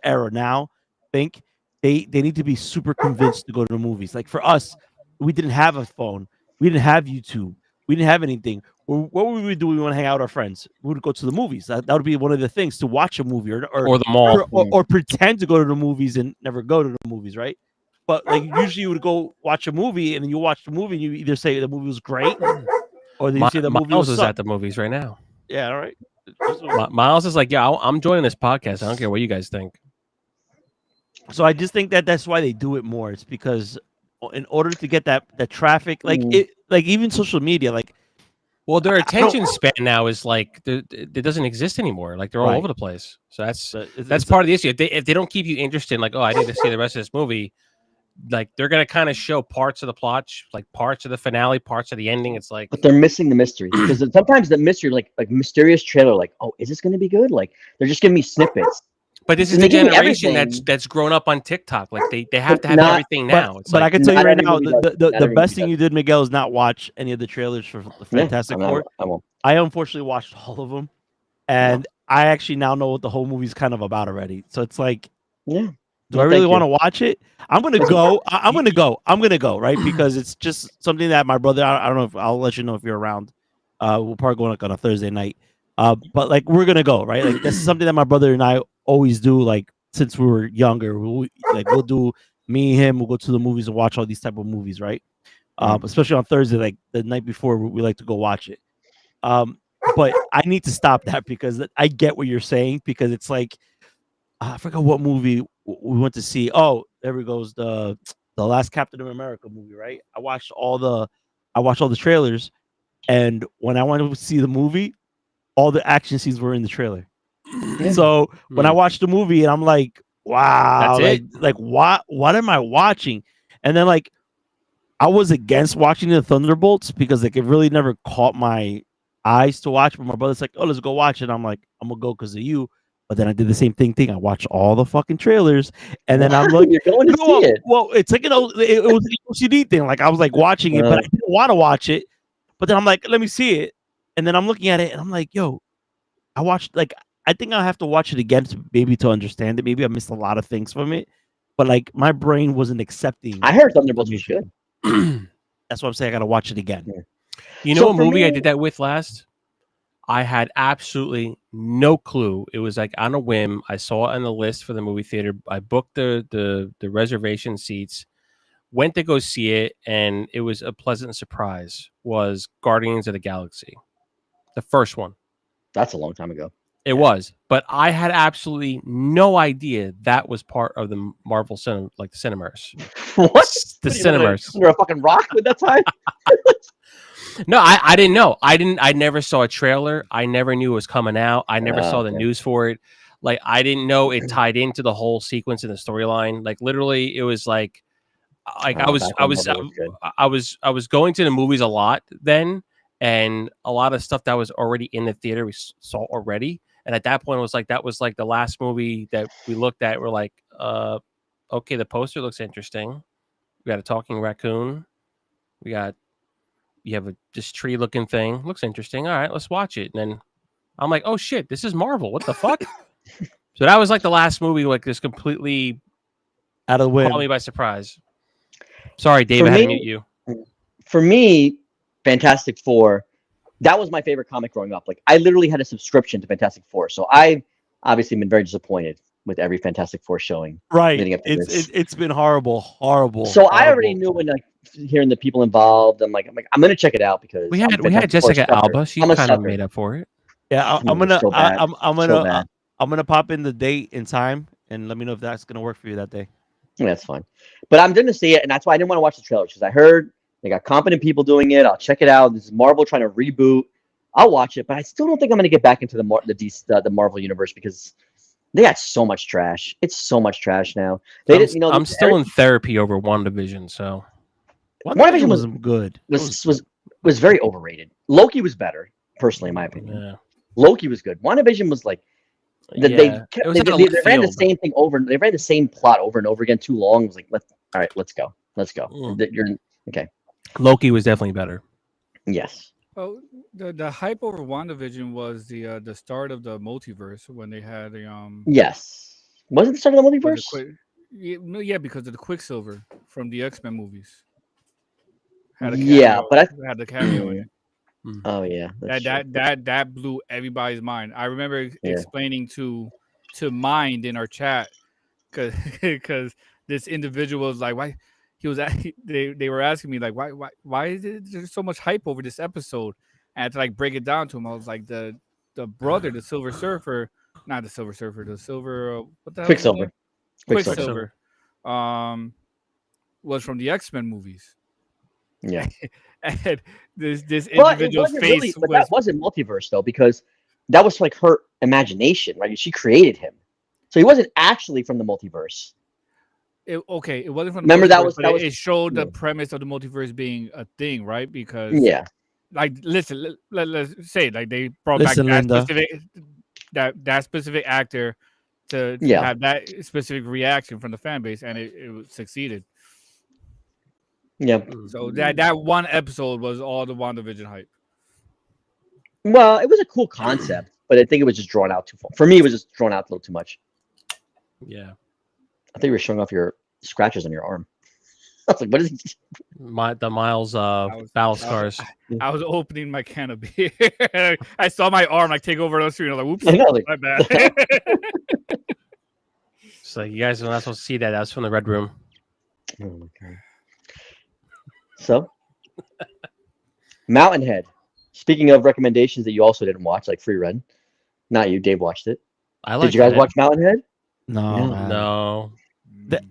era now think, they need to be super convinced to go to the movies. Like for us, we didn't have a phone, we didn't have YouTube, we didn't have anything. What would we do? We want to hang out with our friends. We would go to the movies. That would be one of the things, to watch a movie or Or the mall. or pretend to go to the movies and never go to the movies, right? But like usually you would go watch a movie and then you watch the movie and you either say the movie was great or then you say the movie Miles was is suck. at the movies right now. Yeah, all right. Miles is like, yeah, I'm joining this podcast. I don't care what you guys think. So I just think that that's why they do it more. It's because in order to get that traffic, like Mm. it, like even social media, like Well, their I don't- attention span now is like it doesn't exist anymore. Like they're all Right. over the place. So that's it's part of the issue. If they don't keep you interested, like, oh, I need to see the rest of this movie, like they're gonna kind of show parts of the plot, like parts of the finale, parts of the ending. It's like, But they're missing the mystery because sometimes the mystery, like mysterious trailer, like, oh, is this going to be good? Like they're just giving me snippets. but this is And the they give me generation everything. that's grown up on TikTok. Like they have But to have not- everything now. It's but I like, can tell you not right every now, movie does. Not the every best movie thing does. you did, Miguel, is not watch any of the trailers for Fantastic Four. I won't. I unfortunately watched all of them, and I actually now know what the whole movie's kind of about already. So it's like, Yeah. do Well, I really thank want to you. watch it? I'm gonna go. I'm gonna go. I'm gonna go. Right, because it's just something that my brother. I don't know if I'll let you know if you're around. We'll probably go like on a Thursday night. But like we're gonna go. Right, like this is something that my brother and I always do. Like since we were younger, we'll do me and him. We'll go to the movies and watch all these type of movies. Right, especially on Thursday, like the night before, we like to go watch it. But I need to stop that because I get what you're saying because it's like I forgot what movie we went to see. Oh, there we goes the last Captain America movie, right? I watched all the trailers, and when I wanted to see the movie, all the action scenes were in the trailer. Yeah. So when I watched the movie, and I'm like, wow, That's like what am I watching? And then like I was against watching the Thunderbolts because like it really never caught my eyes to watch. But my brother's like, oh, let's go watch it. I'm like, I'm gonna go because of you. But then I did the same thing. I watched all the fucking trailers, and then I'm like, you're going to see it. well, it's like it was an OCD thing. Like I was like watching it, but I didn't want to watch it. But then I'm like, let me see it, and then I'm looking at it, and I'm like, yo, I watched like I think I'll have to watch it again to understand it. Maybe I missed a lot of things from it, but like my brain wasn't accepting. I heard Thunderbolts was good. That's what I'm saying. I gotta watch it again. You know So what for movie I me- did that with last? I had absolutely no clue. It was like on a whim. I saw it on the list for the movie theater. I booked the reservation seats, went to go see it, and it was a pleasant surprise. Was Guardians of the Galaxy, the first one. That's a long time ago. It was, but I had absolutely no idea that was part of the Marvel the Cineverse. What? The What are you, Cineverse. Under a fucking rock with that time? No, I didn't know. I never saw a trailer. I never knew it was coming out. I never saw the okay. news for it. Like I didn't know it tied into the whole sequence in the storyline. Like literally, it was like Oh, back when Marvel was good. I was going to the movies a lot then, and a lot of stuff that was already in the theater we saw already. And at that point, it was like that was like the last movie that we looked at. We're like, okay, the poster looks interesting. We got a talking raccoon. You have this tree looking thing. Looks interesting. All right, let's watch it. And then I'm like, oh shit, this is Marvel. What the fuck? So that was like the last movie, like this completely Out of the caught me way. by surprise. Sorry, Dave, For I had to me- mute you. For me, Fantastic Four, that was my favorite comic growing up. Like I literally had a subscription to Fantastic Four, so I've obviously been very disappointed with every Fantastic Four showing. Right. leading up to this. It's been horrible. So I already horrible. knew when like hearing the people involved, I'm gonna check it out because We I'm had a Fantastic Four Jessica sucker. Alba. She I'm a kind of sucker. made up for it. Yeah, I'm gonna So bad. I'm So gonna bad. I'm gonna pop in the date and time and let me know if that's gonna work for you that day. Yeah, that's fine. But I'm gonna see it, and that's why I didn't want to watch the trailer because I heard they got competent people doing it. I'll check it out. This is Marvel trying to reboot. I'll watch it, but I still don't think I'm gonna get back into the Marvel universe because they got so much trash. It's so much trash now. They didn't, you know, I'm still in therapy over WandaVision, so WandaVision was good. was very overrated. Loki was better, personally, in my opinion. yeah. Loki was good. WandaVision was like Yeah. they It was they out of ran left the field. same thing over. They ran the same plot over and over again too long. It was like, all right, let's go. Mm. You're okay. Loki was definitely better. Yes. Oh, the hype over WandaVision was the start of the multiverse when they had the Yes. Was it the start of the with the multiverse? yeah, because of the Quicksilver from the X-Men movies. Yeah, but had the cameo in it. Oh yeah. that's true. That blew everybody's mind. I remember Yeah. explaining to Mind in our chat because this individual was like, why he was they were asking me like, why is there so much hype over this episode? And I had to like break it down to him. I was like, the brother, the Silver Surfer, not the Silver Surfer, the Silver what the hell was his name? Quicksilver. Quicksilver. Was from the X-Men movies. Yeah. And this But individual's face but was that wasn't multiverse though, because that was like her imagination, right? She created him, so he wasn't actually from the multiverse. it wasn't from the Remember, that multiverse, was- but that was- it showed the yeah. premise of the multiverse being a thing, right? Because Yeah, like listen, let's say like they brought Listen, back Linda. that specific actor to Yeah. have that specific reaction from the fan base, and it succeeded. yeah. So that one episode was all the WandaVision hype. Well, it was a cool concept, but I think it was just drawn out too far. For me, it was just drawn out a little too much. Yeah. I think you were showing off your scratches on your arm. I was like, what is it? The Miles battle scars. I was opening my can of beer. I saw my arm like take over the screen. I was like, "Whoops, I know, like, my bad." So you guys are not supposed to see that. That's from the Red Room. oh my God. So, Mountainhead. Speaking of recommendations that you also didn't watch, like Free Run. Not you, Dave watched it. I like. Did you guys watch Mountainhead? No, No. man. No.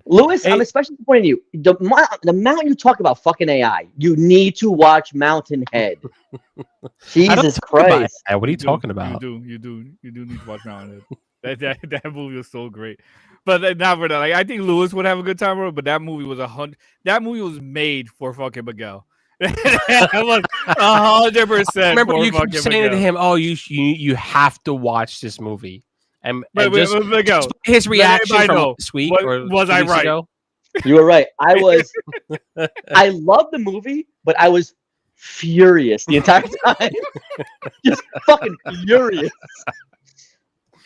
Lewis, I'm Hey. especially disappointed in you. The amount you talk about fucking AI, you need to watch Mountainhead. I don't Jesus talk about Christ. that. What are you do, talking about? You do need to watch Mountainhead. That movie was so great. But not for that. Like I think Lewis would have a good time with it, but that movie was That movie was made for fucking Miguel. That was 100%. I remember for you kept fucking saying to Miguel. him, "Oh, you have to watch this movie." And But just Miguel, his reaction everybody from know, this week was- or was 2 I weeks right? ago. You were right. I love the movie, but I was furious the entire time. Just fucking furious.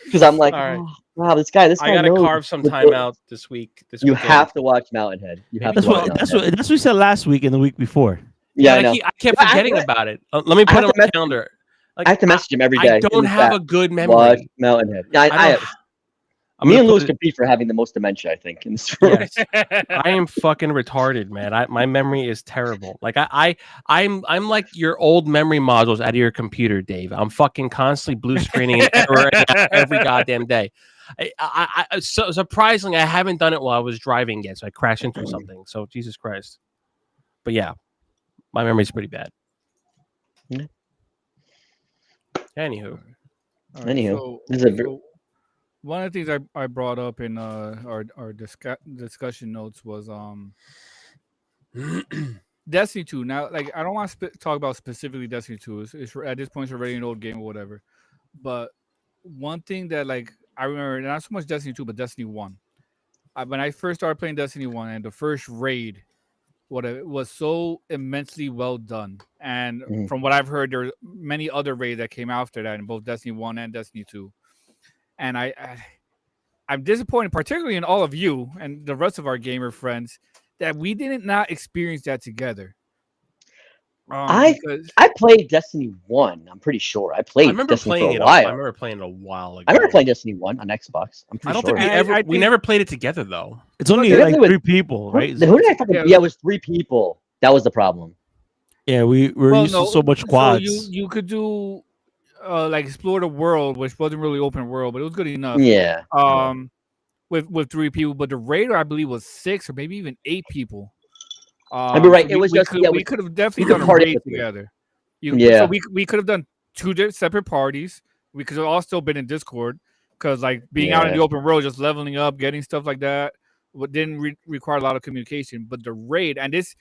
Because I'm like, All right. oh, wow, this guy I gotta knows carve some the time book. out this week. You have to watch Mountainhead. You have Maybe to That's watch what Mountainhead. that's what we said last week and the week before. Yeah, I I know. kept Yeah, I forgetting have to- about it. Let me I put have it on to my mess- calendar. Like, I have to message him every day. I in don't the have chat. a good Watch memory. Mountainhead. Yeah, I'm me gonna and put Lewis it- compete for having the most dementia, I think, in this room. Yes. I am fucking retarded, man. My memory is terrible. Like I'm like your old memory modules out of your computer, Dave. I'm fucking constantly blue screening and erroring out every goddamn day. So surprisingly, I haven't done it while I was driving yet, so I crashed into something. So Jesus Christ. But yeah, my memory's pretty bad. Yeah. Anywho, All Anywho, this is a so one of the things I brought up in our discussion notes was Destiny 2. Now, like I don't want to talk about specifically Destiny 2. It's at this point it's already an old game or whatever. But one thing that like I remember, not so much Destiny 2, but Destiny 1. When I first started playing Destiny 1 and the first raid, it was so immensely well done. And Mhm. from what I've heard, there were many other raids that came after that in both Destiny 1 and Destiny 2. And I'm disappointed, particularly in all of you and the rest of our gamer friends, that we didn't not experience that together. Because I played Destiny 1. I'm pretty sure. I I played remember Destiny playing for it. a I while. remember playing it a while ago. I remember playing Destiny 1 on Xbox. I'm I pretty don't sure. think I we think- never played it together though. It's only Yeah, like it was- 3 people, right? Who did I fucking? Yeah. Yeah, it was 3 people. That was the problem. Yeah, we're used to so much quads. So you could do like explore the world, which wasn't really open world, but it was good enough. Yeah. With 3 people, but the raider I believe was 6 or maybe even 8 people. I'd be right. It was just- yeah, we we- could have definitely we could done a party raid with you. together. Yeah. So we could have done 2 separate parties. We could have all still been in Discord because like being out in Yeah. the open world, just leveling up, getting stuff like that, didn't require a lot of communication. But the raid, and this,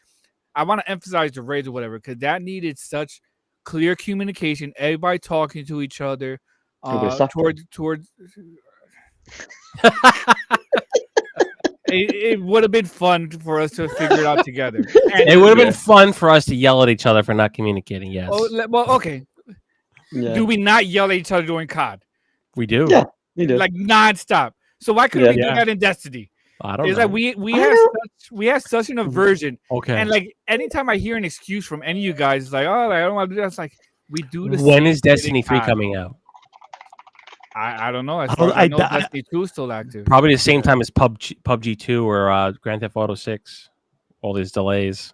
I want to emphasize the raids or whatever, because that needed such clear communication, everybody talking to each other, Everybody sucked towards. It would have been fun for us to figure it out together. And- It would have Yeah. been fun for us to yell at each other for not communicating. Yes, well, okay. Yeah. Do we not yell at each other during COD? we do. Yeah. You did. Like nonstop. So why couldn't Yeah. we do Yeah. that in Destiny? I don't It's know. like we I have don't- we have such an aversion, okay. and like anytime I hear an excuse from any of you guys, it's like, oh, I don't want to do that. It's like we do this. When is Destiny 3 coming out? I don't know. As I far don't- as I I- know, I- Destiny 2 is still active. Probably the same time as PUBG 2 or Grand Theft Auto 6. All these delays.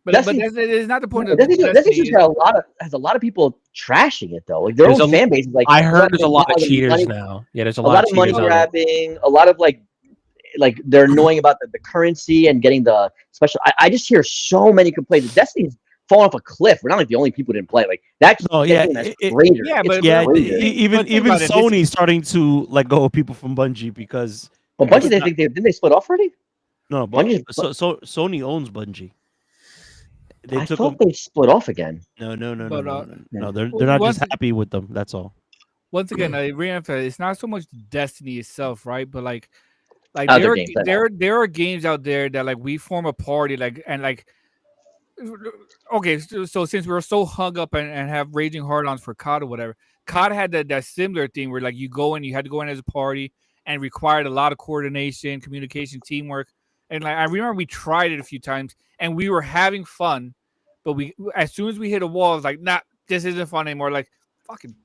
But Destiny- it's not the point of Destiny Destiny. just got has a lot of people trashing it though. Like their There's own a- fan base is like. I heard there's a lot of money- cheaters now. Yeah, there's a A lot lot of of money cheaters out there. grabbing, a lot of like they're annoying about the currency and getting the special. I just hear so many complaints. Destiny's falling off a cliff. We're not like the only people who didn't play. Like that's No, yeah, that's it- greater. yeah, It's but- Yeah, greater. even But think even about it, this Sony's starting to let go of people from Bungie because But Bungie, it's they not- think didn't they split off already? no, Bungie- so Sony owns Bungie. They I took thought them. they split off again. No, But, no. They're not just once- happy with them. That's all. Once again, I reemphasize it's not so much Destiny itself, right? But like Other games, I know. there are games out there that like we form a party okay, so since we were so hung up and have raging hard-ons for COD or whatever, COD had that similar thing where like you had to go in as a party and required a lot of coordination, communication, teamwork. And like I remember we tried it a few times and we were having fun, but we as soon as we hit a wall, it's like, nah, this isn't fun anymore. Like fucking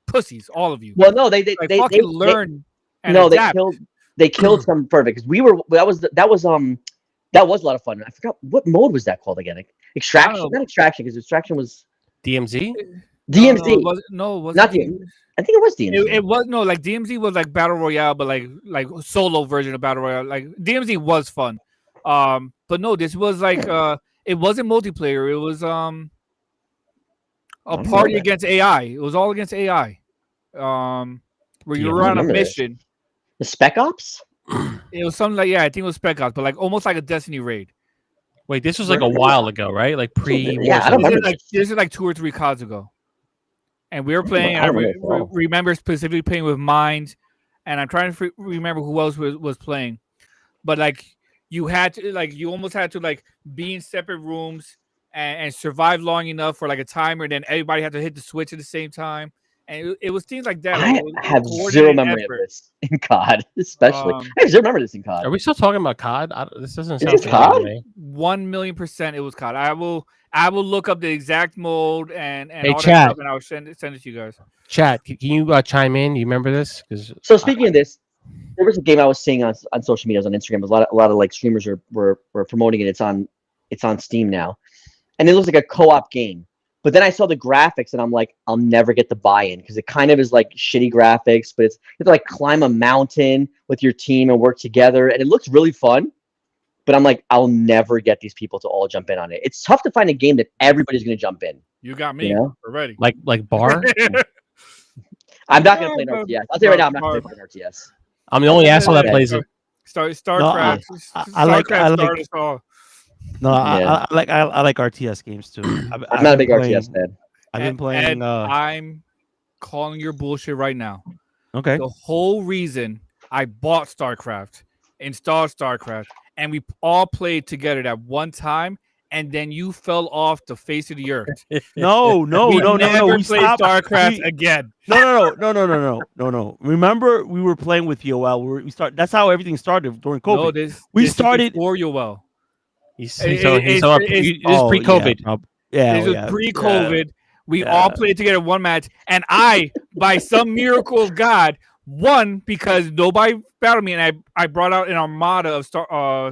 pussies, all of you. Well, no, they Like fucking learn and no, adapt. they killed some perfect because that was a lot of fun. I forgot what mode was that called again. Extraction, know. not extraction, because extraction was DMZ? DMZ. No, it wasn't Not DMZ. I think it was DMZ. It was no like DMZ was like battle royale, but like solo version of battle royale. Like DMZ was fun, but no, this was like it wasn't multiplayer. It was a don't party know that. against AI. It was all against AI. Where you Yeah, were I on a remember this. mission. The Spec Ops. It was something like I think it was Spec Ops, but like almost like a Destiny raid. Wait, this was like a while ago, right? Like pre. Yeah, I don't This is remember like this is like 2 or 3 CODs ago, and we were playing. I And I don't remember at all. remember specifically playing with Mind, and I'm trying to remember who else was playing, but like you had to like you almost had to like be in separate rooms and survive long enough for like a timer. Then everybody had to hit the switch at the same time, and it was things like that. Like, I it was a have coordinated zero memory effort. of this in COD, especially. Um, I have zero memory of this in COD. Are we still talking about COD? This doesn't Is sound this familiar to COD? me. 1,000,000% it was COD. I will look up the exact mode and Hey, all that chat. stuff, and I'll send it to you guys. Chat, can you chime in? You remember this? Because So speaking of this, there was a game I was seeing on social medias on Instagram. A lot of like streamers were promoting it. It's on Steam now, and it looks like a co-op game. But then I saw the graphics, and I'm like, I'll never get the buy-in because it kind of is like shitty graphics. But you have to like climb a mountain with your team and work together, and it looks really fun. But I'm like, I'll never get these people to all jump in on it. It's tough to find a game that everybody's going to jump in. You got me. You know? We're ready. like bar. I'm not going to play an RTS. I'll tell you right now, I'm not going to play an RTS. I'm the only asshole that Okay. plays it. StarCraft. I like- started us all. No, Yeah. I like RTS games too. I'm not a big RTS fan. I've been playing. I'm calling your bullshit right now. Okay. The whole reason I bought StarCraft, installed StarCraft, and we all played together at one time, and then you fell off the face of the earth. No. We never We played stopped. StarCraft We- again. No. Remember, we were playing with Yoel. We start. That's how everything started during COVID. No, this We this is started- before you well. He's It- so it's- this is Oh, pre-COVID. Yeah, This is yeah. pre-COVID. We Yeah. all played together one match, and I, by some miracle of God, won because nobody battled me, and I brought out an armada of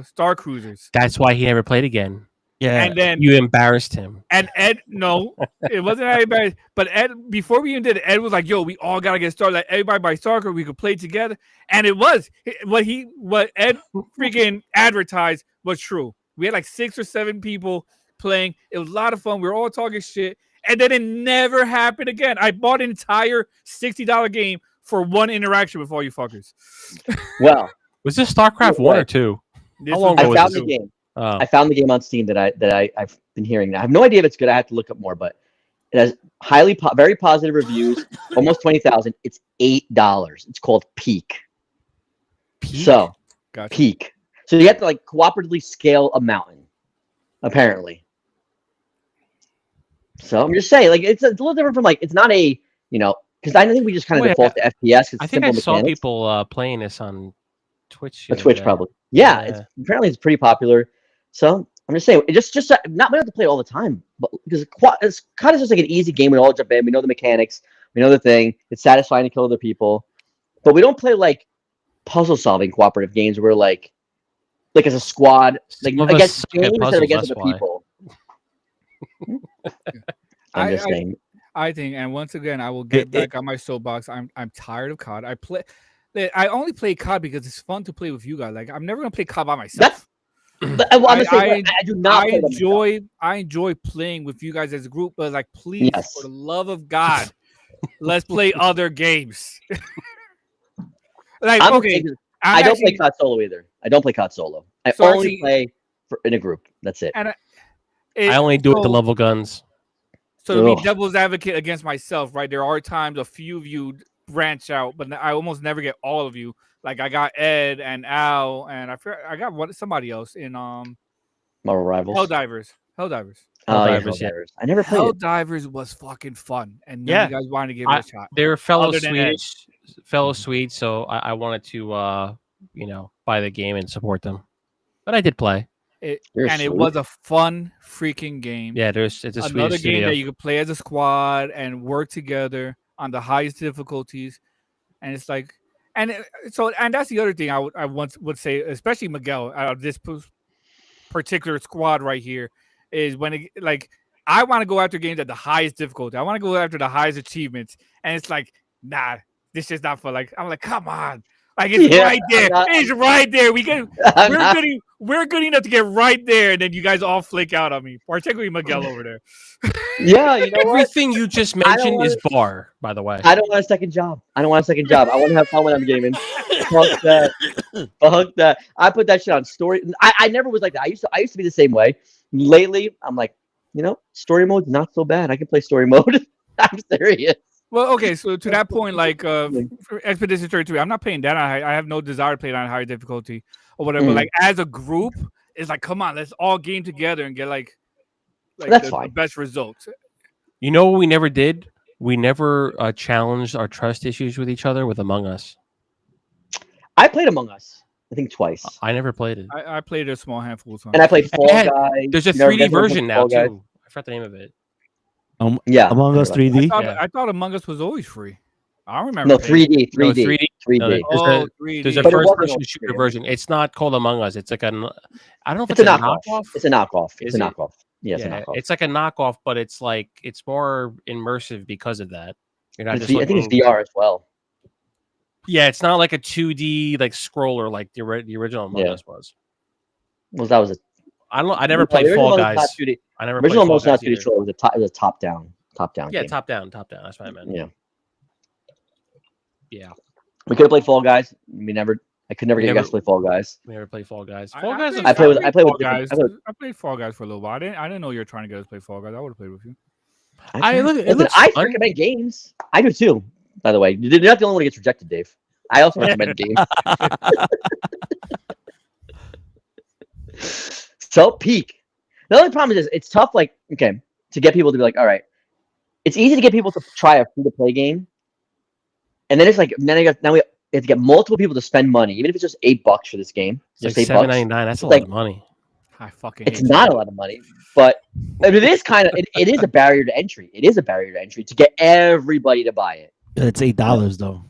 star cruisers. That's why he never played again. Yeah. And then You embarrassed him. and Ed, no, it wasn't anybody. But Ed, before we even did it, Ed was like, "Yo, we all gotta get started. Like everybody by soccer, we could play together." And it was what Ed freaking advertised was true. We had like 6 or 7 people playing. It was a lot of fun. We were all talking shit, and then it never happened again. I bought an entire $60 game for one interaction with all you fuckers. Well, Was this StarCraft 1 or 2? This How long was ago I was found this? the game. Oh. I found the game on Steam that I've been hearing now. I have no idea if it's good. I have to look up more, but it has very positive reviews, almost 20,000. It's $8. It's called Peak. So Gotcha. Peak. So you have to like cooperatively scale a mountain, apparently. So I'm just saying, like it's a little different from like it's not a because I think we just kind of Wait, default to FPS. 'Cause I it's think I simple saw mechanics. people playing this on Twitch. The the other Twitch day. probably. Yeah, it's apparently it's pretty popular. So I'm just saying, it just not we don't have to play it all the time, but because it's kind of just like an easy game. We all jump in, we know the mechanics, We know the thing. It's satisfying to kill other people, but we don't play like puzzle solving cooperative games where like as a squad, like Some of us against suck at games instead of puzzles, against that's other why. people. I'm just saying. I think, and once again, I will get back on my soapbox. I'm tired of COD. I only play COD because it's fun to play with you guys. Like I'm never gonna play COD by myself. But I'm gonna say I do not. I enjoy playing with you guys as a group, but like, please, Yes. for the love of God, let's play other games. Like, I'm okay, okay, I don't play COD solo either. I don't play COD solo. I So only actually- play in a group. That's it. and I only do it with the level guns. So to be Ugh. devil's advocate against myself, right? There are times a few of you branch out, but I almost never get all of you. Like I got Ed and Al, and I got somebody else in Marvel Rivals. Helldivers. Oh, yeah, Helldivers, yeah. Helldivers. I never played it. Helldivers was fucking fun, and Yeah. you guys wanted to give it a shot. They're fellow Other than Ed. Swedish, fellow Swedes, so I wanted to, buy the game and support them. But I did play. You're And it sweet. was a fun freaking game. Yeah, it's a Another Swedish game studio. that you could play as a squad and work together on the highest difficulties, and it's like, and that's the other thing I once would say, especially Miguel out of this particular squad right here, is when I want to go after games at the highest difficulty. I want to go after the highest achievements, and it's like, nah, this is not for like. I'm like, come on. Like it's right there. It's right there. We're good enough to get right there, and then you guys all flake out on me, particularly Miguel over there. Yeah, you know what? Everything you just mentioned is bar, by the way. I don't want a second job. I want to have fun when I'm gaming. Fuck that. Fuck that. I put that shit on story. I never was like that. I used to be the same way. Lately, I'm like, story mode's not so bad. I can play story mode. I'm serious. Well, okay, so to that point, like for Expedition 33, I'm not playing that. I have no desire to play it on higher difficulty or whatever. But like as a group, it's like, come on, let's all game together and get like That's the fine. best results. You know what we never did? We never challenged our trust issues with each other with Among Us. I played Among Us, I think twice. I never played it. I played a small handful of times. And I played Fall And Guys. There's a You know, 3D guys ever version played now Fall Guys? too. I forgot the name of it. Yeah. Among Us 3D. I thought Among Us was always free. I don't remember. No, 3D. No, 3D. 3D. 3D. No, there's Oh, a 3D. There's a But it first-person wasn't shooter free. version. It's not called Among Us. It's like I don't know if It's it's, a a knockoff. knockoff. It's a knockoff. It's Is a it? knockoff. Yeah, it's a Yeah, knockoff. it's like a knockoff, but it's more immersive because of that. You're not It's just I think it's looking- VR as well. Yeah, it's not like a 2D like scroller like the original Among Yeah. Us was. Well, that was a. I never the played original Fall was not Guys. 2D. I never Original played Fall was not Guys 2D. either. It was a top down. Yeah, game. top down. That's what I meant. Yeah. Yeah, We could have played Fall Guys. I could never We get you guys to play Fall Guys. we never played Fall Guys. I- Fall I Guys. played- is I play with- fun. I play with Fall different- Guys. I play- I played Fall Guys for a little while. I didn't know you were trying to get us to play Fall Guys. I would have played with you. It looks I fun. recommend games. I do too. By the way, you're not the only one who gets rejected, Dave. I also recommend games. So peak. The only problem is it's tough. Like, okay, to get people to be like, all right, it's easy to get people to try a free to play game, and then it's like now we have to get multiple people to spend money, even if it's just $8 for this game. It's Just like $8. $7.99. That's a It's lot like- of money. I fucking. It's hate not you. a lot of money, but it is kind of it is a barrier to entry. It is a barrier to entry to get everybody to buy it. It's $8 though.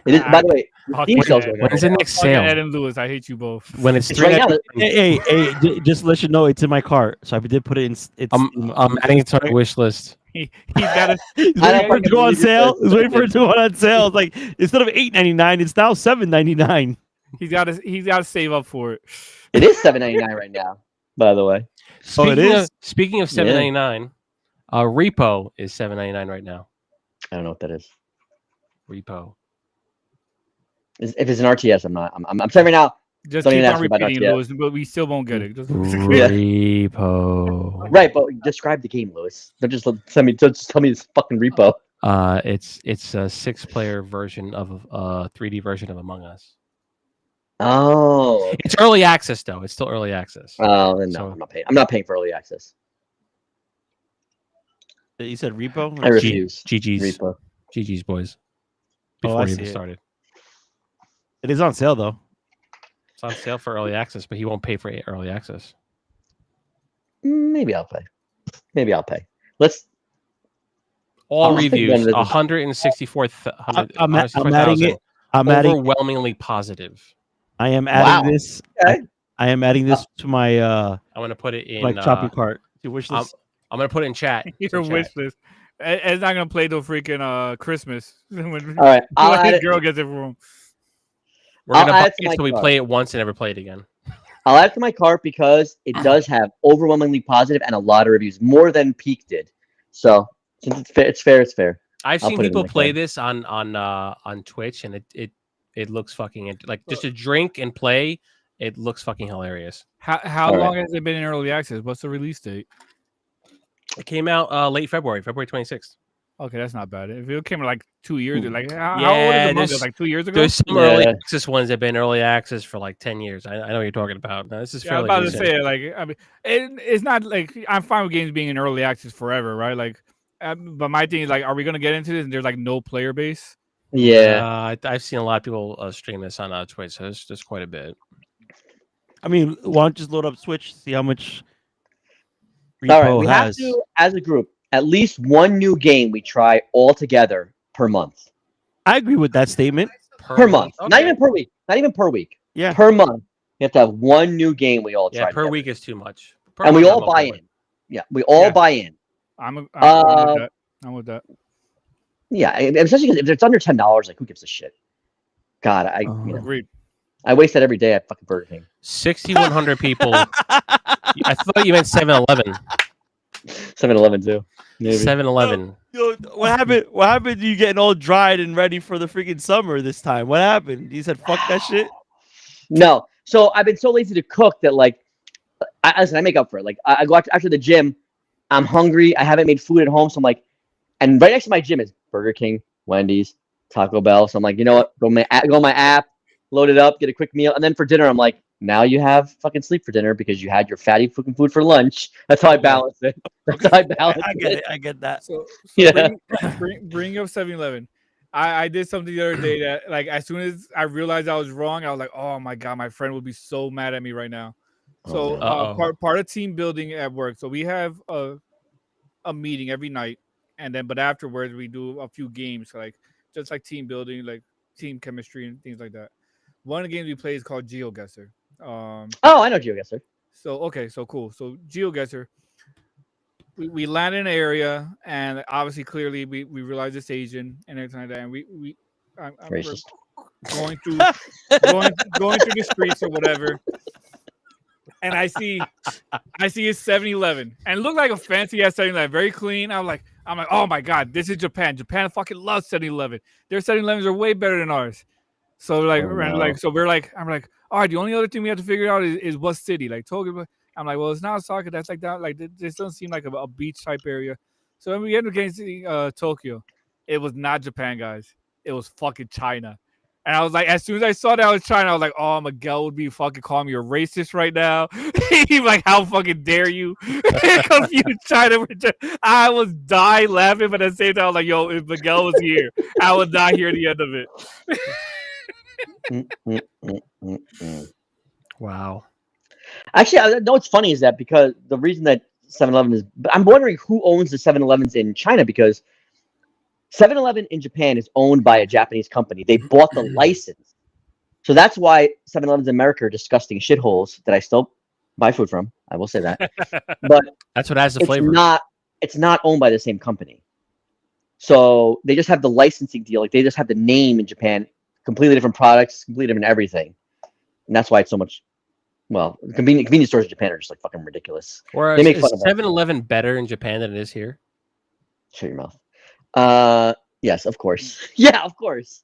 It is. By the way, Fucking Steam sales Ed. right now. When's the next Fucking sale? Ed and Lewis, I hate you both. When it's It's right now. $3.99. Hey, just to let you know, it's in my cart. So I did put it in. It's. I'm adding it to my wish list. He's got to. He's I waiting don't for it to fucking go on believe you sale. said He's waiting for it to something. go on sale. It's like instead of $8.99, it's now $7.99. He's got to save up for it. It is $7.99 right now. By the way, Speaking is? Speaking of $7.99, Repo is $7.99 right now. I don't know what that is. Repo. If it's an RTS, I'm not. I'm saying right now. Just Don't keep even on ask me about repeating, RTS. Lewis, but we still won't get it. Just, Repo. Right, but describe the game, Lewis. Don't just tell me. Don't just tell me this fucking repo. It's a 6-player version of a 3D version of Among Us. Oh. It's early access though. It's still early access. Oh, then no, So- I'm not paying. I'm not paying for early access. You said repo? I refuse. GG's. Repo. GG's boys. Oh, Before I we see even it. started. It is on sale though. It's on sale for early access, but he won't pay for early access. Maybe I'll pay. Maybe I'll pay. Let's. All Oh, I think reviews, one of 164. I'm adding it. I'm adding. Overwhelmingly positive. I am adding Wow. this. Okay. I am adding this to my I'm gonna put it in. shopping cart. Your wish I'm, list. I'm gonna put it in chat. It's Your in wish chat. list. It's not gonna play till freaking Christmas when All right. I'll when add his it. girl gets it for him. We're I'll gonna buy add it to it my so we cart. play it once and never play it again. I'll add it to my cart because it does have overwhelmingly positive and a lot of reviews, more than Peak did. So since it's fair, it's fair. I've I'll seen put it in people my play cart. this on Twitch, and it looks fucking like just to drink and play. It looks fucking hilarious. How All long has it been in early access? What's the release date? It came out late February 26th. Okay, that's not bad. If it came like 2 years, like how old Yeah, is the manga? there's- Like 2 years ago. There's some early Yeah. access ones that have been early access for like 10 years. I know what you're talking about. No, this is Yeah, I'm fairly about to recent. say like I mean, it's not like I'm fine with games being in early access forever, right? Like, but my thing is like, are we gonna get into this and there's like no player base? Yeah. I've seen a lot of people stream this on Twitch, so there's quite a bit. I mean, why don't you just load up Switch, see how much All right. repo We has. have to, as a group, at least one new game we try all together per month. I agree with that statement. Per month. Not Okay. even per week. Not even per week. Yeah. Per month. You have to have one new game we all Yeah, try per together. week is too much. Per And we month, all I'm buy okay with. in. Yeah, we all Yeah. buy in. I'm with Uh, that. I'm with that. Yeah, and especially because if it's under $10, like who gives a shit? God, I Agreed. I waste that every day at fucking Burger King. 6,100 people. I thought you meant 7-Eleven. 7-Eleven too. Maybe. 7-Eleven. Yo, what happened? What happened to you getting all dried and ready for the freaking summer this time? What happened? You said fuck that shit? No. So I've been so lazy to cook that like I make up for it. Like I go after the gym, I'm hungry, I haven't made food at home, so I'm like, and right next to my gym is Burger King, Wendy's, Taco Bell. So I'm like, you know what? Go on my app, load it up, get a quick meal, and then for dinner, I'm like, now you have fucking sleep for dinner because you had your fatty fucking food for lunch. That's how I balance it. That's how I balance I get it. I get that. So Yeah. bring up 7-Eleven. I did something the other day that like as soon as I realized I was wrong, I was like, oh my god, my friend would be so mad at me right now. So Uh-oh. part of team building at work. So we have a meeting every night, and then but afterwards we do a few games, like just like team building, like team chemistry and things like that. One of the games we play is called GeoGuessr. Oh, I know GeoGuessr. So okay, so cool. So GeoGuessr, we land in an area, and obviously, clearly, we realize it's Asian and everything like that. And we're Racist. going through going through the streets or whatever, and I see a 7-Eleven, and it looked like a fancy ass 7-Eleven, very clean. I'm like, oh my god, this is Japan. Japan fucking loves 7-Eleven. Their 7-Elevens are way better than ours. So like, Oh, and no. like, so I'm like, all right. The only other thing we have to figure out is what city, like Tokyo. I'm like, well, it's not Osaka. That's like that. Like this doesn't seem like a beach type area. So then we end up getting to Tokyo. It was not Japan, guys. It was fucking China. And I was like, as soon as I saw that it was China, I was like, oh, Miguel would be fucking calling me a racist right now. He's like, how fucking dare you confuse China with Japan? I was dying laughing, but at the same time, I was like, yo, if Miguel was here, I would not hear the end of it. Wow. Actually, I know what's funny is that because the reason that 7-Eleven is, but I'm wondering who owns the 7-Elevens in China because 7-Eleven in Japan is owned by a Japanese company. They bought the license. So that's why 7-Elevens in America are disgusting shitholes that I still buy food from. I will say that. But That's what adds the it's flavor. it's not owned by the same company. So they just have the licensing deal. Like they just have the name in Japan, completely different products, completely different everything. And that's why it's so much. Well, convenience stores in Japan are just like fucking ridiculous. Or They make is fun of that. 7-Eleven better in Japan than it is here? Shut your mouth. Yes, of course. Yeah, of course.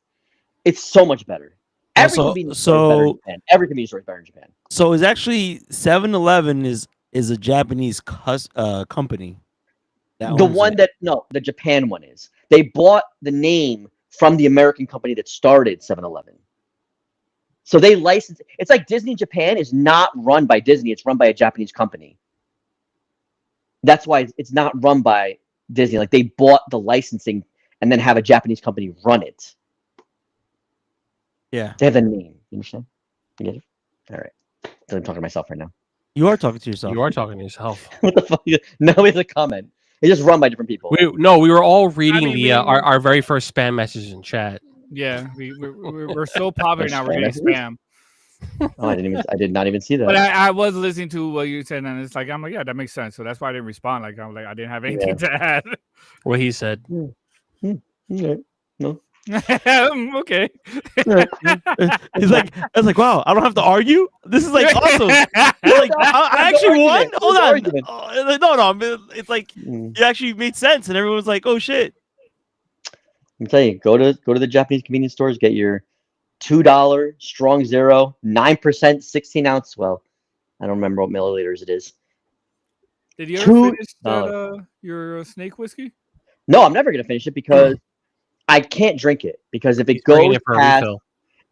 It's so much better. Every Also, convenience store is better in Japan. Every convenience store is better in Japan. So it's actually 7-Eleven is a Japanese company. that The owns one it. the Japan one is. They bought the name from the American company that started 7-Eleven. So they license. It's like Disney Japan is not run by Disney. It's run by a Japanese company. That's why it's not run by Disney. Like they bought the licensing and then have a Japanese company run it. Yeah, They have the name. You understand? You get it? All right. So I'm talking to myself right now. you are talking to yourself. You are talking to yourself. What the fuck? Nobody has a comment. It's just run by different people. We were all reading mean, our very first spam messages in chat. Yeah, we're so popular now. We're Spam getting messages? spam. Oh, I did not even see that. But I was listening to what you said, and it's like I'm like, yeah, that makes sense. So that's why I didn't respond. Like I'm like I didn't have anything to add. What he said. Okay. No. Okay. It's like I was like, wow, I don't have to argue. This is like awesome. You're like, I actually won. argument. Hold There's on. argument. No. It's like it actually made sense, and everyone's like, oh shit. I'm telling you, go to the Japanese convenience stores, get your $2 strong zero, 9%, 16-ounce. Well, I don't remember what milliliters it is. Did you ever $2. finish that, your snake whiskey? No, I'm never gonna finish it because I can't drink it. Because if it He's bringing goes it for a past, refill.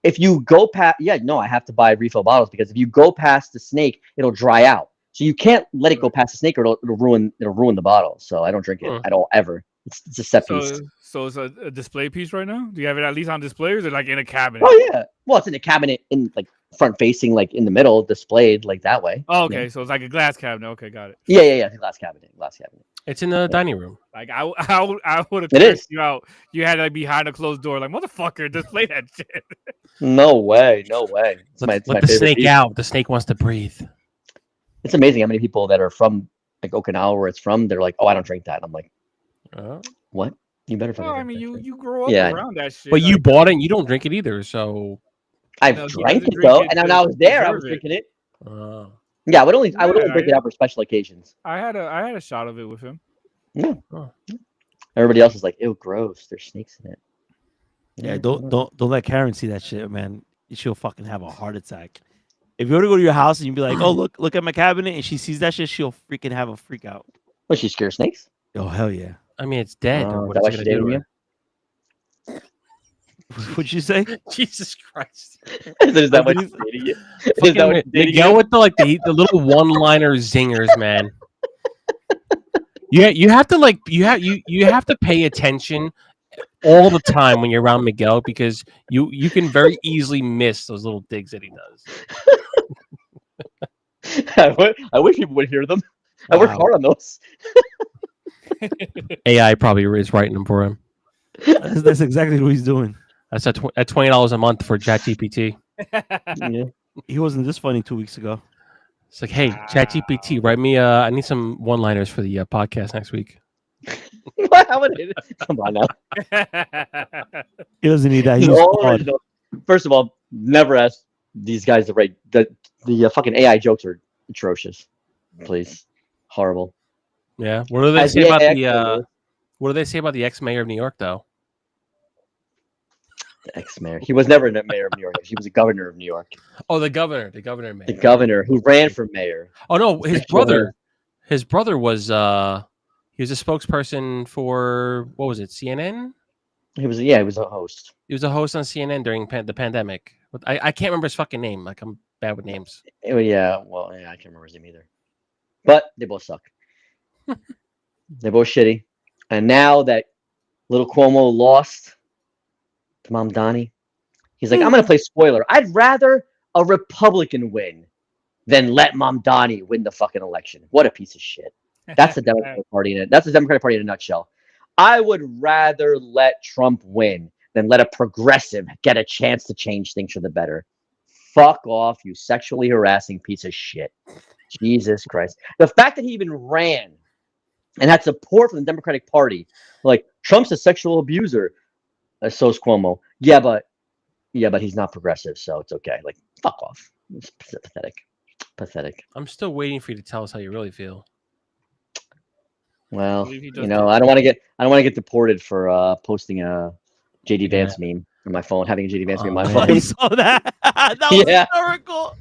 if you go past, I have to buy refill bottles because if you go past the snake, it'll dry out. So you can't let it go past the snake, or it'll ruin the bottle. So I don't drink it at all ever. It's a set piece. So it's a display piece right now. Do you have it at least on display, or is it like in a cabinet? Oh yeah. Well, it's in a cabinet in like front facing, like in the middle, displayed like that way. Oh, okay. So it's like a glass cabinet. Okay, got it. Yeah. It's a glass cabinet. It's in the dining room. Like I would have It is. cursed you out. You had like behind a closed door, like motherfucker, display that shit. No way. It's my Let the favorite snake piece. out. The snake wants to breathe. It's amazing how many people that are from like Okinawa, where it's from, they're like, "Oh, I don't drink that." I'm like, Oh. "What? You better fucking." Well, I drink mean, that shit." you grow up Yeah, I around that shit. But you like, bought it and you don't drink it either, so I've No, he drank doesn't it drink though, it and when to I was there, I was preserve it. drinking it. uh, Yeah, I would only Yeah, drink it out for special occasions. I had a shot of it with him. Everybody else is like, "Ew, gross. There's snakes in it." Yeah, don't let Karen see that shit, man. She'll fucking have a heart attack. If you were to go to your house and you'd be like, oh look at my cabinet, and she sees that shit, she'll freaking have a freak out. Was she scared of snakes? Oh hell yeah. I mean, it's dead. Oh, What is that is why it she's gonna do dating to you? her? What'd you say? Jesus Christ! Is that what Fucking she's dating you? Is that what she's dating Miguel you? with the little one-liner zingers, man. You have to you have to pay attention all the time when you're around Miguel because you can very easily miss those little digs that he does. I wish people would hear them. I worked Wow. hard on those. AI probably is writing them for him. That's exactly what he's doing. That's at $20 a month for ChatGPT. Yeah. He wasn't this funny 2 weeks ago. It's like, hey, ChatGPT, write me. I need some one-liners for the podcast next week. How would it? Come on now. He doesn't need that. He's He's all flawed. original. First of all, never ask these guys to write. The fucking AI jokes are atrocious. Please, horrible. Yeah. What do they As say the about AI the? actor, What do they say about the ex-mayor of New York, though? the ex-mayor. He was never a mayor of New York. He was a governor of New York. Oh, the governor mayor. The governor who ran for mayor. Oh no, his Sure. brother. His brother was he was a spokesperson for what was it? CNN. He was a host. He was a host on CNN during the pandemic. I can't remember his fucking name. Like I'm bad with names. I can't remember his name either. But they both suck. They're both shitty. And now that little Cuomo lost to Mamdani, he's like, I'm gonna play spoiler. I'd rather a Republican win than let Mamdani win the fucking election. What a piece of shit. That's the Democratic Party in it. That's the Democratic Party in a nutshell. I would rather let Trump win than let a progressive get a chance to change things for the better. Fuck off, you sexually harassing piece of shit. Jesus Christ. The fact that he even ran and had support from the Democratic Party, like Trump's a sexual abuser, so is Cuomo. Yeah, but he's not progressive, so it's okay. Like, fuck off. It's pathetic. I'm still waiting for you to tell us how you really feel. Well, believe he you does know, do I don't want to get deported for posting a JD Vance meme on my phone, having a JD Vance meme on my man. I phone. saw that. That was Yeah. hysterical.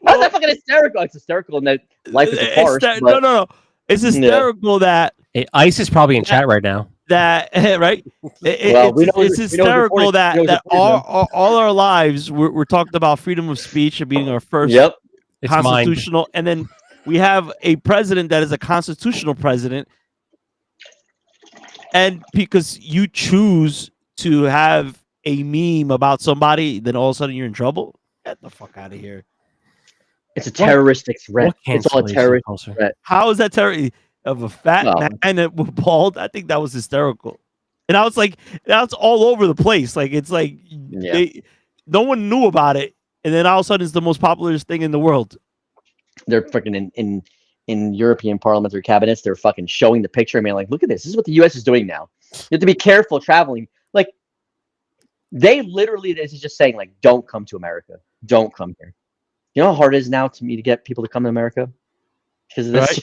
How's that fucking hysterical? It's hysterical in that life is a It's farce. that- but- no. It's hysterical that Hey, Ice is probably in chat right now. right. Well, we know It's we know hysterical reported- that we know it's reported, all our lives we're talking about freedom of speech and being our first Yep. It's mine. constitutional, and then we have a president that is a constitutional president, and because you choose to have a meme about somebody, then all of a sudden you're in trouble. Get the fuck out of here. It's a terroristic threat. What It's all a cancellation terrorist culture? threat. How is that terror? of a fat Oh. man that was bald. I think that was hysterical. And I was like, that's all over the place. Like it's like no one knew about it, and then all of a sudden it's the most popular thing in the world. They're freaking in European parliaments or cabinets. They're fucking showing the picture. I mean, like, look at this. This is what the U.S. is doing now. You have to be careful traveling. Like, they literally, this is just saying, like, don't come to America. Don't come here. You know how hard it is now to me to get people to come to America because of this.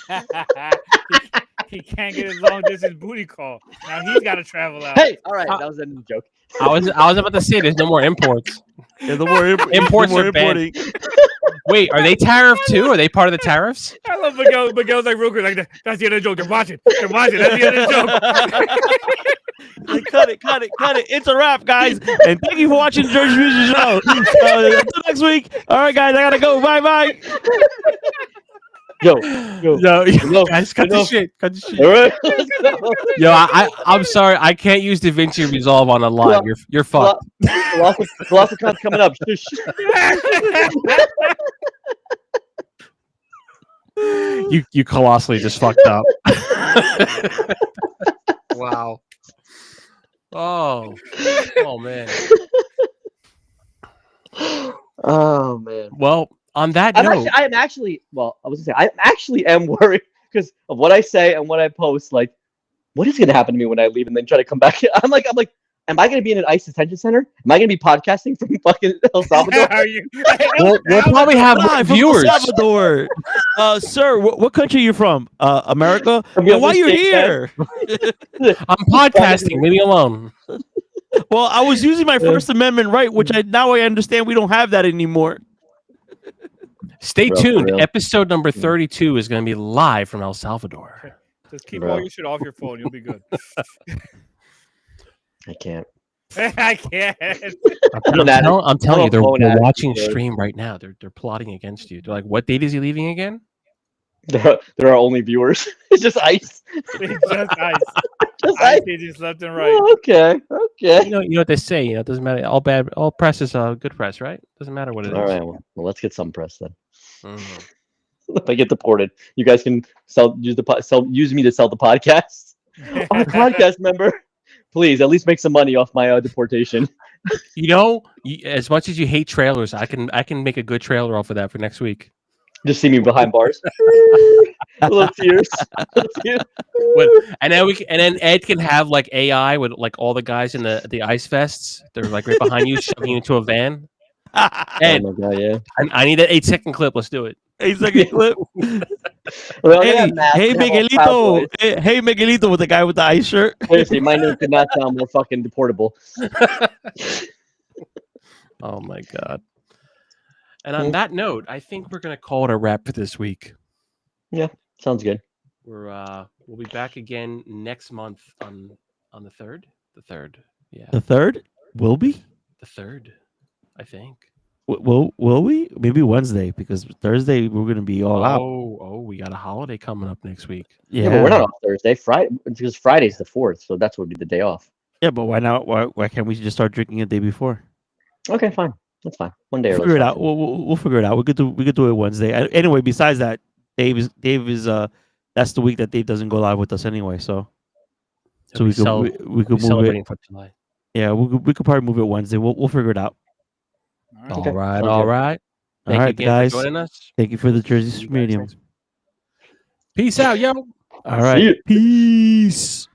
Right? He can't get his long distance booty call. Now he's got to travel out. Hey, all right, that was a joke. I was about to say there's no more imports. Yeah, the more Imports the more are banned. importing. Wait, are they tariffed too? Are they part of the tariffs? I love Miguel. Miguel's like real quick, like that's the end of the joke. They're watching. They're watching. That's the end of the joke. Like, cut it. It's a wrap, guys. And thank you for watching the Jersey Music Show. Until next week. All right, guys, I gotta go. Bye. Yo, No, guys, cut the shit. Cut the shit. all right, let's go. Yo, I'm sorry, I can't use DaVinci Resolve on a live. You're fucked. Velocicon's coming up. Shush. You colossally just fucked up. Wow. Oh man. Oh man. Well, on that I note, am actually. Well, I was gonna say I actually am worried because of what I say and what I post. Like, what is gonna happen to me when I leave and then try to come back? I'm like, am I gonna be in an ICE detention center? Am I gonna be podcasting from fucking El Salvador? Are you? we'll probably have more Live from viewers. El Salvador. Sir, what country are you from? America? From And why the you States, here? I'm podcasting. Leave me alone. Well, I was using my First Amendment right, which I understand we don't have that anymore. Stay Bro, for tuned. real. Episode number 32 is going to be live from El Salvador. Just keep Bro. all your shit off your phone. You'll be good. I can't. I can't. I'm telling you, they're phone addict, watching dude. stream right now. They're plotting against you. They're like, what date is he leaving again? There are only viewers. It's just ICE. It's just ice. Just Ice ICE. just left and right. Oh, okay. You know what they say. You know, it doesn't matter. All press is good press, right? Doesn't matter what it is. All right. Well, let's get some press then. Mhm. If I get deported, you guys can use me to sell the podcast. I'm a podcast member. Please, at least make some money off my deportation. You know, as much as you hate trailers, I can make a good trailer off of that for next week. Just see me behind bars. Little tears. And then Ed can have like AI with like all the guys in the ice vests. They're like right behind you, shoving you into a van. Ed, Oh my god, yeah. I need an 8-second clip. Let's do it. 8-second clip. Well, Hey, yeah, Matt, hey, yeah, well, Miguelito. Cowboys. Hey, Miguelito with the guy with the ice shirt. Seriously, my name could not sound more fucking deportable. Oh my god. And on that note, I think we're gonna call it a wrap for this week. Sounds good. We'll be back again next month on the third. The third. Yeah. The third will be. The third, I think. Will we? Maybe Wednesday because Thursday we're gonna be all out. Oh, we got a holiday coming up next week. Yeah, but we're not off Thursday. Friday, because Friday's the 4th, so that's what would be the day off. Yeah, but why not? Why can't we just start drinking a day before? Okay, fine. That's fine. One day. Figure it out. We'll figure it out. We could do it Wednesday. Anyway, besides that, Dave is that's the week that Dave doesn't go live with us anyway. So we could move it. celebrating for July. Yeah, we could probably move it Wednesday. We'll figure it out. Okay, All right, sounds all good. right. Thank you right, again guys. for joining us. Thank you for the Jersey See you guys Medium. next week. Peace out, yo. All right. you. Peace.